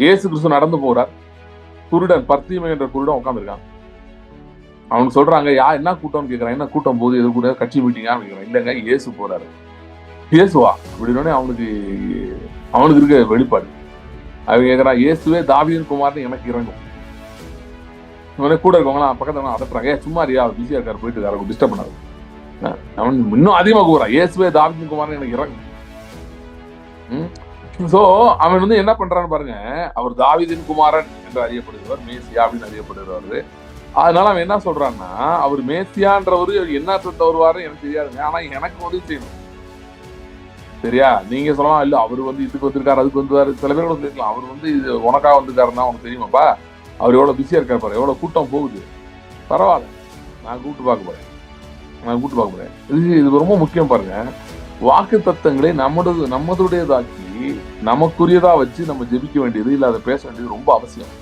இயேசு கிறிஸ்து நடந்து போறார். குருடன், பர்த்தீமை என்ற குருடன் உட்காந்துருக்கான். அவனுக்கு சொல்றாங்க, என்ன கூட்டம்னு கேட்கறான். என்ன கூட்டம் போகுது, எது கூட கட்சி மீட்டிங்கா கேட்கறான். இல்லைங்க, இயேசு போறாரு. இயேசுவா அப்படின்னு அவனுக்கு இருக்க வெளிப்பாடு. அவன் கேட்கறான், இயேசுவே தாவீதின் குமாரன் எனக்கு இறங்கும். இவனே கூட இருக்கவங்களாம் பக்கத்துல அதட்டுறாங்க, சும்மா ரியா பிஸியா இருக்காரு, போயிட்டு இருக்காரு, டிஸ்டர்ப் பண்ணாரு. அவன் இன்னும் அதிகமா கூறான், இயேசுவே தாவீதின் குமாரன் எனக்கு இறங்கும். சோ அவன் என்ன பண்றான்னு பாருங்க. அவர் தாவீதின் குமாரன் என்று அறியப்படுகிறவர், மேசியா அப்படின்னு அறியப்படுகிறவர். அதனால அவன் என்ன சொல்றான்னா, அவர் மேசியான்றவரு என்ன வருவாரு எனக்கு தெரியாதுங்க, ஆனா எனக்கு உதவி செய்யணும். சரியா? நீங்க சொல்லலாம், இல்ல அவர் இதுக்கு வந்திருக்காரு, அதுக்கு வந்துருக்காரு. சில பேர் சொல்லிருக்கலாம், அவர் இது உனக்காக வந்திருக்காருன்னா உனக்கு தெரியுமாப்பா, அவர் எவ்வளவு பிஸியா இருக்காரு பாரு, எவ்வளவு கூட்டம் போகுது. பரவாயில்ல, நான் கூப்பிட்டு பார்க்க போறேன். இது ரொம்ப முக்கியம் பாருங்க. வாக்கு தத்தங்களை நம்மதுடையதாக்கி நமக்குரியதா வச்சு நம்ம ஜெபிக்க வேண்டியது, இல்ல அதை பேச வேண்டியது ரொம்ப அவசியம்.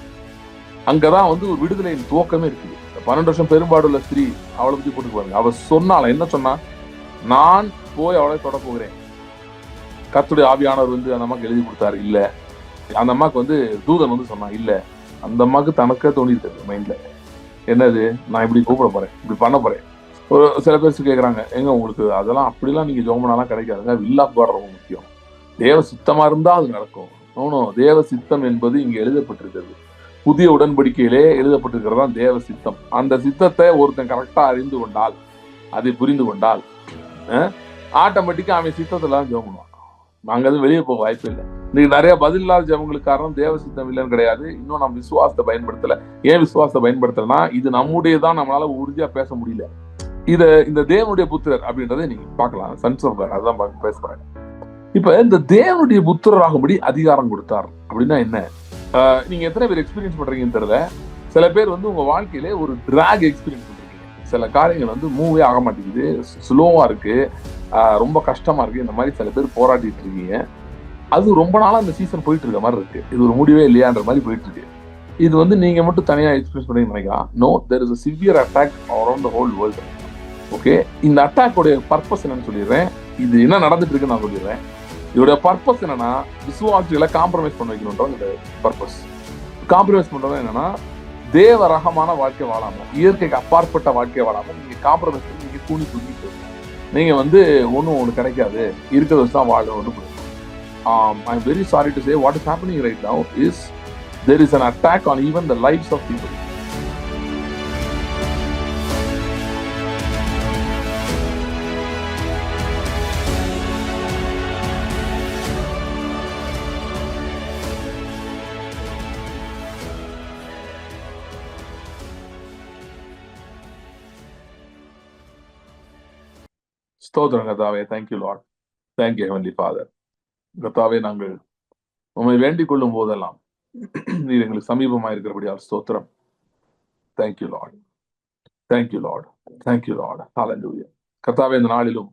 அங்கதான் ஒரு விடுதலையின் துவக்கமே இருக்குது. 12 வருஷம் பெரும்பாடுள்ள ஸ்திரீ, அவளை பத்தி போட்டு பாருங்க. அவ சொன்னால என்ன சொன்னா, நான் போய் அவளை தொட போகிறேன். கர்த்தருடைய ஆவியானவர் அந்த அம்மாக்கு எழுதி கொடுத்தாரு. இல்ல, அந்த அம்மாக்கு தூதன் சொன்னா. இல்ல, அந்த அம்மாக்கு தனக்கே தோணி இருக்குது மைண்ட்ல, என்னது, நான் இப்படி கூப்பிட போறேன், இப்படி பண்ண போறேன். ஒரு சில பேர் கேட்கறாங்க, எங்க உங்களுக்கு அதெல்லாம் அப்படிலாம் நீங்க ஜெபம் பண்ணாலாம் கிடைக்காதுங்க, வில் ஆஃப் காட் ரொம்ப முக்கியம். தேவ சித்தமா இருந்தா அது நடக்கும். தேவ சித்தம் என்பது இங்க எழுதப்பட்டிருக்கிறது. புதிய உடன்படிக்கையிலே எழுதப்பட்டிருக்கிறதா தேவ சித்தம். அந்த சித்தத்தை ஒருத்தன் கரெக்டா அறிந்து கொண்டால், அதை புரிந்து கொண்டால், ஆட்டோமேட்டிக்கா அவன் சித்தத்துல ஜெபம் பண்ணுவான். நாங்க வெளியே போக வாய்ப்பு இல்லை. இன்னைக்கு நிறைய பதில் இல்லாத ஜெபங்களுக்கு காரணம் தேவ சித்தம் இல்லைன்னு கிடையாது, இன்னும் நம்ம விசுவாசத்தை பயன்படுத்தல. ஏன் விசுவாசத்தை பயன்படுத்தலன்னா, இது நம்முடையதான், நம்மளால உறுதியா பேச முடியல. இந்த தேவனுடைய புத்திரர் அப்படின்றத நீங்க பார்க்கலாம். சன்ஸ் ஆஃப் காட், அதான் பேச போறேன். இப்ப இந்த தேவனுடைய புத்திரராகும்படி அதிகாரம் கொடுத்தார் அப்படின்னா என்ன? நீங்க எத்தனை பேர் எக்ஸ்பீரியன்ஸ் பண்றீங்கன்னு தெரியல. சில பேர் உங்க வாழ்க்கையில ஒரு டிராக் எக்ஸ்பீரியன்ஸ் பண்றீங்க. சில காரியங்கள் மூவே ஆக மாட்டேங்குது, ஸ்லோவா இருக்கு, ரொம்ப கஷ்டமா இருக்கு. இந்த மாதிரி சில பேர் போராடிட்டு இருக்கீங்க. அது ரொம்ப நாளா இந்த சீசன் போயிட்டு இருக்க மாதிரி இருக்கு. இது ஒரு முடிவே இல்லையான்ற மாதிரி போயிட்டு இருக்கு. இது நீங்க மட்டும் தனியா எக்ஸ்பீரியன்ஸ் பண்ணீங்கன்னு நினைக்கலாம். No, there is a severe attack around the whole world. Okay, இந்த அட்டாக்கோடைய பர்பஸ் என்னன்னு சொல்லிடுறேன். இது என்ன நடந்துட்டு இருக்குன்னு நான் சொல்லிடுறேன். இதோட பர்பஸ் என்னன்னா, விசுவாசிகளை காம்ப்ரமைஸ் பண்ண வைக்கணும்ன்ற பர்பஸ். காம்ப்ரமைஸ் பண்றது என்னன்னா, தேவ ரகமான வாழ்க்கை வாழாம, இயற்கைக்கு அப்பாற்பட்ட வாழ்க்கை வாழாம நீங்க காம்ப்ரமைஸ் பண்ணி நீங்க கூணி தூக்கிட்டு நீங்க ஒண்ணு கிடைக்காது, இருக்கிறத வச்சு தான் வாழணும். I'm very sorry to say what is happening right now is there is an attack on even the lives of people. ஸ்தோத்திரம் கர்த்தாவே. Thank you lord. Thank you heavenly father. கர்த்தாவே, நாங்கள் உம்மை வேண்டிக் கொள்ளும் போதெல்லாம் நீர் எங்களுக்கு சமீபமாக இருக்கிறபடியால் ஸ்தோத்திரம். Thank you lord. Thank you lord. Thank you lord. ஹல்லேலூயா. கர்த்தாவே, இந்த நாளிலும்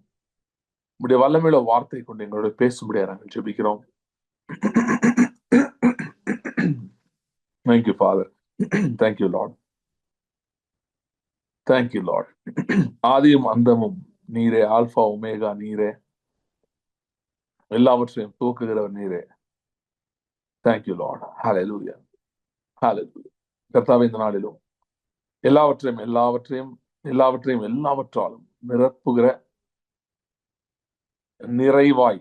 உம்முடைய வல்லமையுள்ள வார்த்தை கொண்டு எங்களோட பேசும்படியாக நாங்கள் ஜெபிக்கிறோம். Thank you father. Thank you lord. Thank you lord. ஆதியும் அந்தமும் நீரே, ஆல்பா ஒமேகா நீரே, எல்லாவற்றையும் துவக்குகிறவர் நீரே. Thank you lord. ஹல்லேலூயா. ஹல்லேலூயா. கர்த்தாவே, இந்த நாளிலும் எல்லாவற்றாலும் நிரப்புகிற நிறைவாய்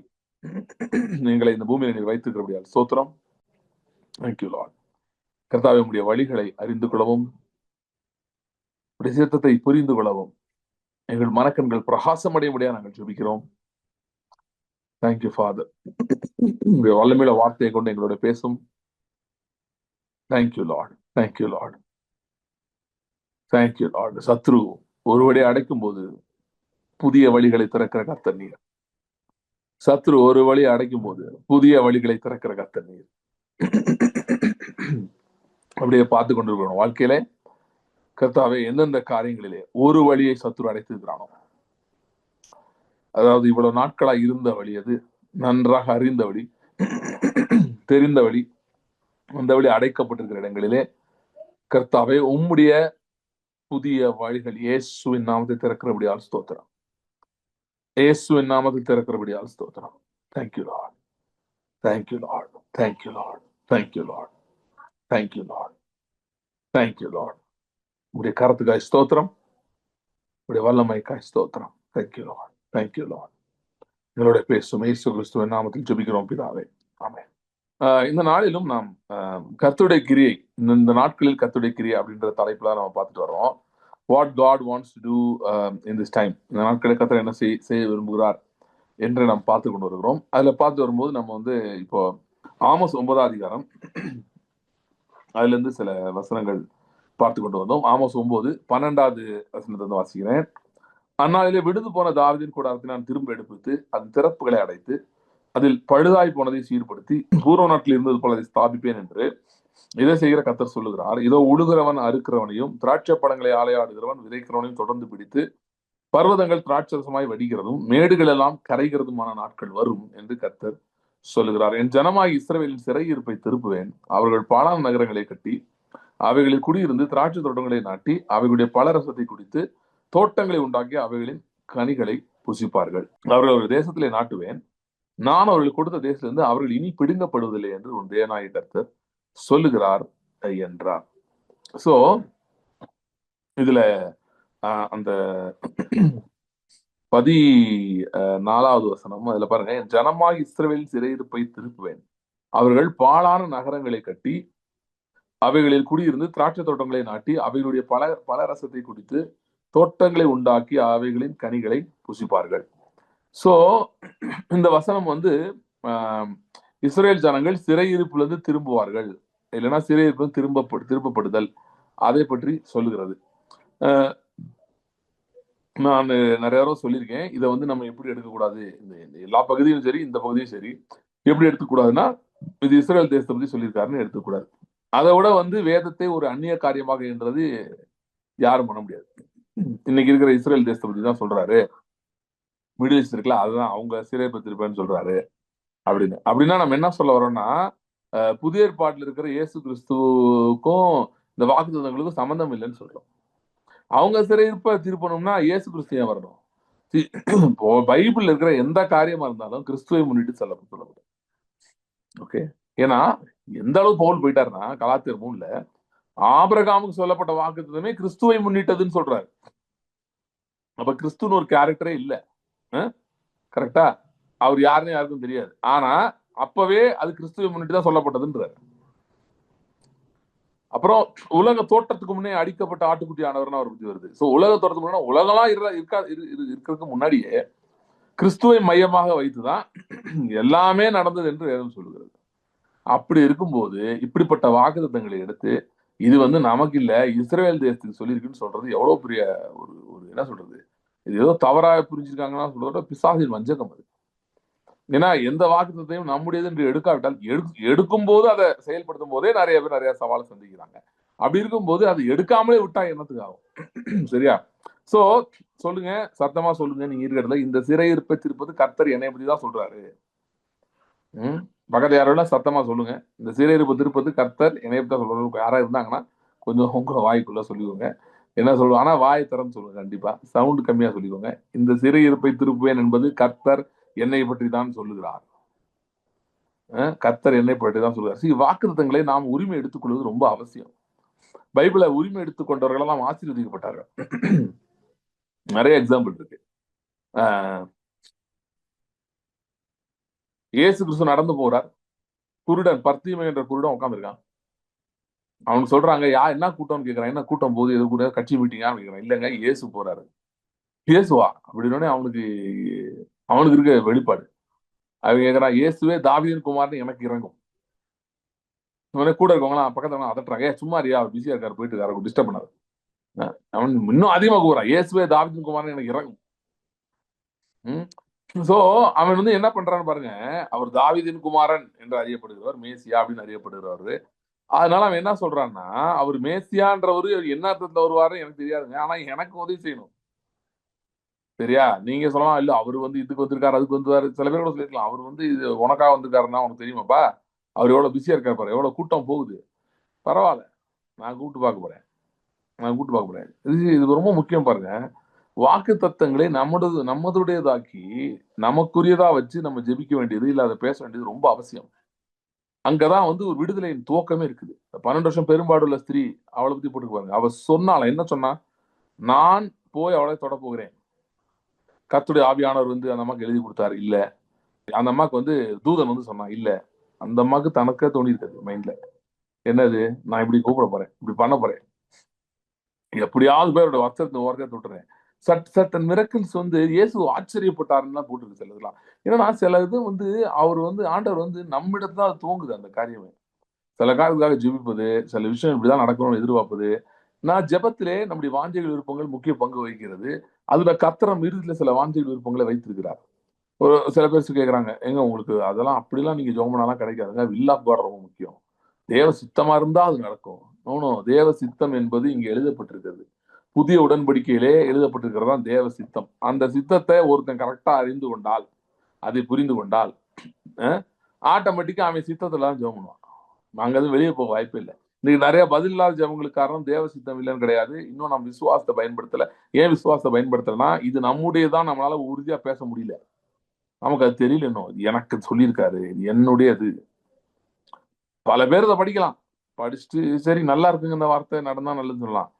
நீங்களை இந்த பூமியில நீர் வைத்திருக்கிறபடியால் ஸ்தோத்திரம். Thank you Lord. கர்த்தாவே, உம்முடைய வழிகளை அறிந்து கொள்ளவும், உம்முடைய சித்தத்தை புரிந்து கொள்ளவும் எங்கள் மனக்கண்கள் பிரகாசம் அடையும்படியா நாங்கள் ஜெபிக்கிறோம். Thank you father. உங்களுடைய வல்லமையுள்ள வார்த்தையை கொண்டு எங்களோட பேசும். Thank you lord. Thank you lord. Thank you Lord. சத்ரு ஒருவரை அடைக்கும் போது புதிய வழிகளை திறக்கிற கர்த்தர் நீர். சத்ரு ஒரு வழி அடைக்கும் போது புதிய வழிகளை திறக்கிற கர்த்தர் நீர். அப்படியே பார்த்து கொண்டிருக்கிறோம் வாழ்க்கையில. கர்த்தாவே, எந்தெந்த காரியங்களிலே ஒரு வழியை சத்ரு அடைத்திருக்கிறானோ, அதாவது இவ்வளவு நாட்களா இருந்த வழி, அது நன்றாக அறிந்த வழி, தெரிந்த வழி, அந்த வழி அடைக்கப்பட்டிருக்கிற இடங்களிலே கர்த்தாவே, உம்முடைய புதிய வழிகள் இயேசுவின் நாமத்தை திறக்கிறபடியால் ஸ்தோத்திரம். இயேசுவின் நாமத்தை திறக்கிறபடியால் ஸ்தோத்திரம். Thank you lord. Thank you lord. Thank you lord. Thank you lord, thank you lord, thank you Lord. உடைய கரத்துக்காய் ஸ்தோத்திரம், உடைய வல்லமைக்காய் ஸ்தோத்திரம். Thank you lord, thank you Lord. எங்களோட பேசும் இயேசு கிறிஸ்துவின் நாமத்தில் ஜெபிக்கிறோம் பிதாவே, ஆமென். இந்த நாளிலும் நாம் கர்த்தருடைய கிரியை, இந்த நாட்களில் கர்த்தருடைய கிரியை அப்படின்ற தலைப்புல நம்ம பார்த்துட்டு வரோம். What God wants to do in this time, இந்த நாட்களில் கர்த்தர் என்ன செய்ய விரும்புகிறார் என்று நாம் பார்த்து கொண்டு வருகிறோம். அதுல பார்த்து வரும்போது நம்ம இப்போ ஆமோஸ் 9ஆம் அதிகாரம் அதுல இருந்து சில வசனங்கள் பார்த்து கொண்டு வந்தோம். ஆமோஸ் 9:12 வசனத்தை வாசிக்கிறேன். அந்நாளிலே விடுது போன தாவீதின் கூடாரத்தை நான் திரும்ப எடுப்பித்து அதன் திறப்புகளை அடைத்து அதில் பழுதாய் போனதை சீர்படுத்தி பூர்வ நாட்டில் இருந்தது போல அதை ஸ்தாபிப்பேன் என்று இதை செய்கிற கர்த்தர் சொல்லுகிறார். இதோ உழுகிறவன் அறுக்கிறவனையும் திராட்சை பழங்களை ஆலையாடுகிறவன் விதைக்கிறவனையும் தொடர்ந்து பிடித்து பர்வதங்கள் திராட்சரசமாய் வடிகிறதும் மேடுகள் எல்லாம் கரைகிறதுமான நாட்கள் வரும் என்று கர்த்தர் சொல்லுகிறார். என் ஜனமாய் இஸ்ரவேலின் சிறையிருப்பை திருப்புவேன். அவர்கள் பாழான நகரங்களை கட்டி அவைகளில் குடியிருந்து திராட்சை தோட்டங்களை நாட்டி அவைகளுடைய பலரசத்தை குடித்து தோட்டங்களை உண்டாக்கி அவைகளின் கனிகளை புசிப்பார்கள். அவர்கள் தேசத்திலே நாட்டுவேன். நான் அவர்கள் கொடுத்த தேசத்திலிருந்து அவர்கள் இனி பிடுங்கப்படுவதில்லை என்று உன் தேவனாகிய கர்த்தர் சொல்லுகிறார் என்றார். சோ இதுல அந்த 14வது வசனம் அதுல பாருங்க, என் ஜனமாய் இஸ்ரவேலின் சிறையிருப்பை திருப்புவேன். அவர்கள் பாழான நகரங்களை கட்டி அவைகளில் குடியிருந்து திராட்சை தோட்டங்களை நாட்டி அவைகளுடைய பல ரசத்தை குடித்து தோட்டங்களை உண்டாக்கி அவைகளின் கனிகளை புசிப்பார்கள். சோ இந்த வசனம் இஸ்ரேல் ஜனங்கள் சிறையிருப்பிலிருந்து திரும்புவார்கள், இல்லைன்னா சிறையிருப்பு திரும்பப்படுதல், அதை பற்றி சொல்லுகிறது. நான் நிறைய தடவை சொல்லியிருக்கேன், இதை நம்ம எப்படி எடுக்கக்கூடாது, இந்த எல்லா பகுதியும் சரி இந்த பகுதியும் சரி எப்படி எடுத்துக்கூடாதுன்னா, இது இஸ்ரேல் தேசத்தை பத்தி சொல்லியிருக்காருன்னு எடுத்துக்கூடாது. அதை விட வேதத்தை ஒரு அந்நிய காரியமாக என்றது யாரும் பண்ண முடியாது. இன்னைக்கு இருக்கிற இஸ்ரேல் தேசத்தை பத்தி தான் சொல்றாரு, மிடில் ஈஸ்ட் இருக்குல்ல அதுதான் அவங்க சிறைப்பத்திருப்பேன்னு சொல்றாரு அப்படின்னா நம்ம என்ன சொல்ல வரோம்னா, புதிய ஏற்பாட்டில் இருக்கிற இயேசு கிறிஸ்துவுக்கும் இந்த வாக்குத்தத்தங்களுக்கும் சம்பந்தம் இல்லைன்னு சொல்றோம். அவங்க சிறையிருப்ப திருப்பணும்னா இயேசு கிறிஸ்து ஏன் வரணும்? பைபிள்ல இருக்கிற எந்த காரியமா இருந்தாலும் கிறிஸ்துவை முன்னிட்டு சொல்லப்படும். ஓகே, ஏன்னா எந்த அளவு பவுல் போயிட்டாருன்னா கலாத்தியர் 3ல ஆபிரகாமுக்கு சொல்லப்பட்ட வாக்குத்தத்தமே கிறிஸ்துவை முன்னிட்டதுன்னு சொல்றாரு. அப்ப கிறிஸ்துன்னு ஒரு கேரக்டரே இல்ல, கரெக்டா? அவர் யாருன்னு யாருக்கும் தெரியாது. ஆனா அப்பவே அது கிறிஸ்துவை முன்னிட்டு தான் சொல்லப்பட்டதுன்றாரு. அப்புறம் உலக தோட்டத்துக்கு முன்னே அடிக்கப்பட்ட ஆட்டுக்குட்டி ஆனவர்னு அவர் பத்தி வருது. சோ உலக தோட்டத்துக்கு முன்னாடி உலகெல்லாம் இருக்கிறதுக்கு முன்னாடியே கிறிஸ்துவை மையமாக வைத்துதான் எல்லாமே நடந்தது என்று வேதம் சொல்லுகிறது. அப்படி இருக்கும்போது இப்படிப்பட்ட வாக்குத்தத்தங்களை எடுத்து இது நமக்கு இல்ல இஸ்ரேல் தேசத்துக்கு சொல்லியிருக்குன்னு சொல்றது எவ்வளவு பெரிய ஒரு என்ன சொல்றது, இது ஏதோ தவறாக புரிஞ்சிருக்காங்கன்னா சொல்றதோட பிசாசின் வஞ்சகம் அது. ஏன்னா எந்த வாக்குத்தத்தையும் நம்முடையது என்று எடுக்காவிட்டால் எடுக்கும் போது அதை செயல்படுத்தும் போதே நிறைய பேர் நிறைய சவாலை சந்திக்கிறாங்க. அப்படி இருக்கும்போது அது எடுக்காமலே விட்டா என்னத்துக்கு ஆகும்? சரியா? சோ சொல்லுங்க, சத்தமா சொல்லுங்க, நீங்க இருக்கிறதுல இந்த சிறையிருப்பை திருப்பது கர்த்தர் என்னை பத்தி தான் சொல்றாரு. பக்கத்துல யாரோட சத்தமா சொல்லுங்க, இந்த சிறையிருப்பை திருப்பது கர்த்தர் என்னை பத்தி தான் சொல்றாரு. யாரா இருந்தாங்கன்னா கொஞ்சம் உங்க வாய்க்குள்ள சொல்லிக்கோங்க. என்ன சொல்லுவோம், ஆனா வாய் திறந்து சொல்லுங்க, கண்டிப்பா சவுண்ட் கம்மியா சொல்லிக்கோங்க. இந்த சிறையிருப்பை திருப்புவேன் என்பது கர்த்தர் என்னை பற்றி தான் சொல்லுகிறார். கர்த்தர் என்னை பற்றி தான் சொல்லுகிறார். வாக்குத்தத்தங்களை நாம் உரிமை எடுத்துக்கொள்வது ரொம்ப அவசியம். பைபிளை உரிமை எடுத்துக்கொண்டவர்கள் எல்லாம் ஆசீர்வதிக்கப்பட்டார்கள். நிறைய எக்ஸாம்பிள் இருக்கு. இயேசு கிறிஸ்து நடந்து போறார், குருடன் பர்த்திமை என்ற குருடன் உட்காந்துருக்கான். அவனுக்கு சொல்றாங்க, என்ன கூட்டம்னு கேட்கறான். என்ன கூட்டம் போது, எது கூட கட்சி மீட்டிங்கான்னு கேட்கறான். இல்லைங்க இயேசு போறாரு. இயேசுவா அப்படின்னு அவனுக்கு இருக்க வெளிப்பாடு. அவங்க கேட்கறான், இயேசுவே தாவீதின் குமார்னு எனக்கு இறங்கும். கூட இருக்கவங்களாம் பக்கத்துல அதட்டுறாங்க, சும்மா ரியா பிஸியா இருக்காரு, போயிட்டு இருக்காரு, டிஸ்டர்ப் பண்ணாரு. அவன் இன்னும் அதிகமா கூறான், இயேசுவே தாவீதின் குமார்னு எனக்கு இறங்கும். சோ அவன் என்ன பண்றான்னு பாருங்க, அவர் தாவீதின் குமாரன் என்று அறியப்படுகிறவர், மேசியா அப்படின்னு அறியப்படுகிறவர். அதனால அவன் என்ன சொல்றான்னா, அவர் மேசியான்றவரு என்ன அர்த்தத்துல வருவாரு எனக்கு தெரியாதுங்க, ஆனா எனக்கு உதவி செய்யணும். சரியா? நீங்க சொல்லலாம், இல்ல அவரு இதுக்கு வந்திருக்காரு அதுக்கு வந்துருவாரு, சில பேர் கூட சொல்லிருக்கலாம், அவர் இது உனக்காக வந்திருக்காருன்னா உனக்கு தெரியுமாப்பா, அவர் எவ்வளவு பிஸியா இருக்காரு பாரு, எவ்வளவு கூட்டம் போகுது, பரவாயில்ல நான் கூப்பிட்டு பார்க்க போறேன். இது ரொம்ப முக்கியம் பாருங்க. வாக்கு தத்தங்களை நம்மதுடையதாக்கி நமக்குரியதா வச்சு நம்ம ஜெபிக்க வேண்டியது, இல்ல அதை பேச வேண்டியது ரொம்ப அவசியம். அங்கதான் வந்து ஒரு விடுதலையின் துவக்கமே இருக்குது. 12 வருஷம் பெரும்பாடுள்ள ஸ்திரீ, அவளை பத்தி போட்டு பாருங்க. அவ சொன்னால என்ன சொன்னா, நான் போய் அவளை தொட போகிறேன். கர்த்தருடைய ஆவியானவர் வந்து அந்த அம்மாக்கு எழுதி கொடுத்தாரு. இல்ல. அந்த அம்மாக்கு வந்து தூதன் வந்து சொன்னான். இல்ல. அந்த அம்மாக்கு தனக்கே தோணி இருக்காது மைண்ட்ல. என்னது, நான் இப்படி கூப்பிட போறேன், இப்படி பண்ண போறேன், எப்படியாவது பேரோட வர்க்கத்தை விட்டுறேன். சட்டன் மிரக்கிள்ஸ் வந்து இயேசு ஆச்சரியப்பட்டாருன்னு தான் போட்டுருக்கு சில இதெல்லாம். ஏன்னா சில இது வந்து அவர் வந்து ஆண்டவர் வந்து நம்மிடத்துல தான் துவங்குது அந்த காரியமே. சில காரியத்துக்காக ஜெபிப்பது, சில விஷயம் இப்படிதான் நடக்கணும்னு எதிர்பார்ப்பது. நான் ஜெபத்திலே நம்முடைய வாஞ்சைகள் விருப்பங்கள் முக்கிய பங்கு வகிக்கிறது. அதுல கர்த்தர் இறுதியில சில வாஞ்சைகள் விருப்பங்களை வைத்திருக்கிறார். ஒரு சில பேர் கேட்கறாங்க, ஏங்க உங்களுக்கு அதெல்லாம் அப்படிலாம் நீங்க ஜெபம் பண்ணாலாம் கிடைக்காதுங்க. வில் ஆஃப் காட் ரொம்ப முக்கியம். தேவ சித்தமா இருந்தா அது நடக்கும். நோ, தேவ சித்தம் என்பது இங்க எழுதப்பட்டிருக்கிறது. புதிய உடன்படிக்கையிலே எழுதப்பட்டிருக்கிறதா தேவ சித்தம். அந்த சித்தத்தை ஒருத்தன் கரெக்டா அறிந்து கொண்டால், அதை புரிந்து கொண்டால், ஆட்டோமேட்டிக்கா அவன் சித்தத்துல தான் ஜெபம் பண்ணுவான். அங்க இருந்து வெளியே போக வாய்ப்பே இல்லை. இன்னைக்கு நிறைய பதில் இல்லாத ஜெபங்களுக்கு காரணம் தேவ சித்தம் இல்லைன்னு கிடையாது. இன்னும் நம்ம விசுவாசத்தை பயன்படுத்தல. ஏன் விசுவாசத்தை பயன்படுத்தலன்னா, இது நம்முடையதான், நம்மளால உறுதியா பேச முடியல. நமக்கு அது தெரியல இன்னும். எனக்கு சொல்லியிருக்காரு, என்னுடைய அது. பல பேர் இதை படிக்கலாம், படிச்சுட்டு சரி நல்லா இருக்குங்க இந்த வார்த்தை, நடந்தா நல்லதுன்னு சொல்லலாம்.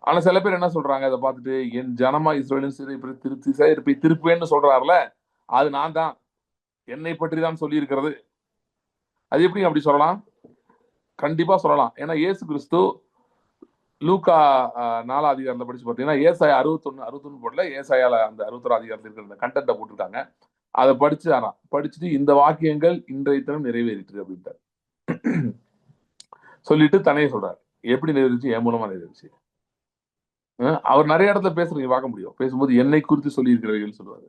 ஆனா சில பேர் என்ன சொல்றாங்க, இதை பார்த்துட்டு என் ஜனமா இஸ்ரவேலின் திருப்பேன்னு சொல்றாருல, அது நான் தான், என்னை பற்றி தான் சொல்லி இருக்கிறது. அது எப்படி அப்படி சொல்லலாம்? கண்டிப்பா சொல்லலாம். ஏன்னா இயேசு கிறிஸ்து லூக்கா 4 அதிகாரத்துல படிச்சு பார்த்தீங்கன்னா, ஏசாயா 61 போடல, ஏசாயால அந்த 61 அதிகாரத்தில் இருக்கிற அந்த கண்டென்ட்டை போட்டிருக்காங்க. அதை படிச்சுட்டு இந்த வாக்கியங்கள் இன்றைய தினம் நிறைவேறிட்டு அப்படின்ட்டார். சொல்லிட்டு தனையே சொல்றாரு. எப்படி நிறைவேறிச்சு? என் மூலமா நிறைவேறிச்சு. அவர் நிறைய இடத்துல பேசுறீங்க பார்க்க முடியும். பேசும்போது என்னை குறித்து சொல்லி இருக்கிறவர்கள் சொல்லுவாரு.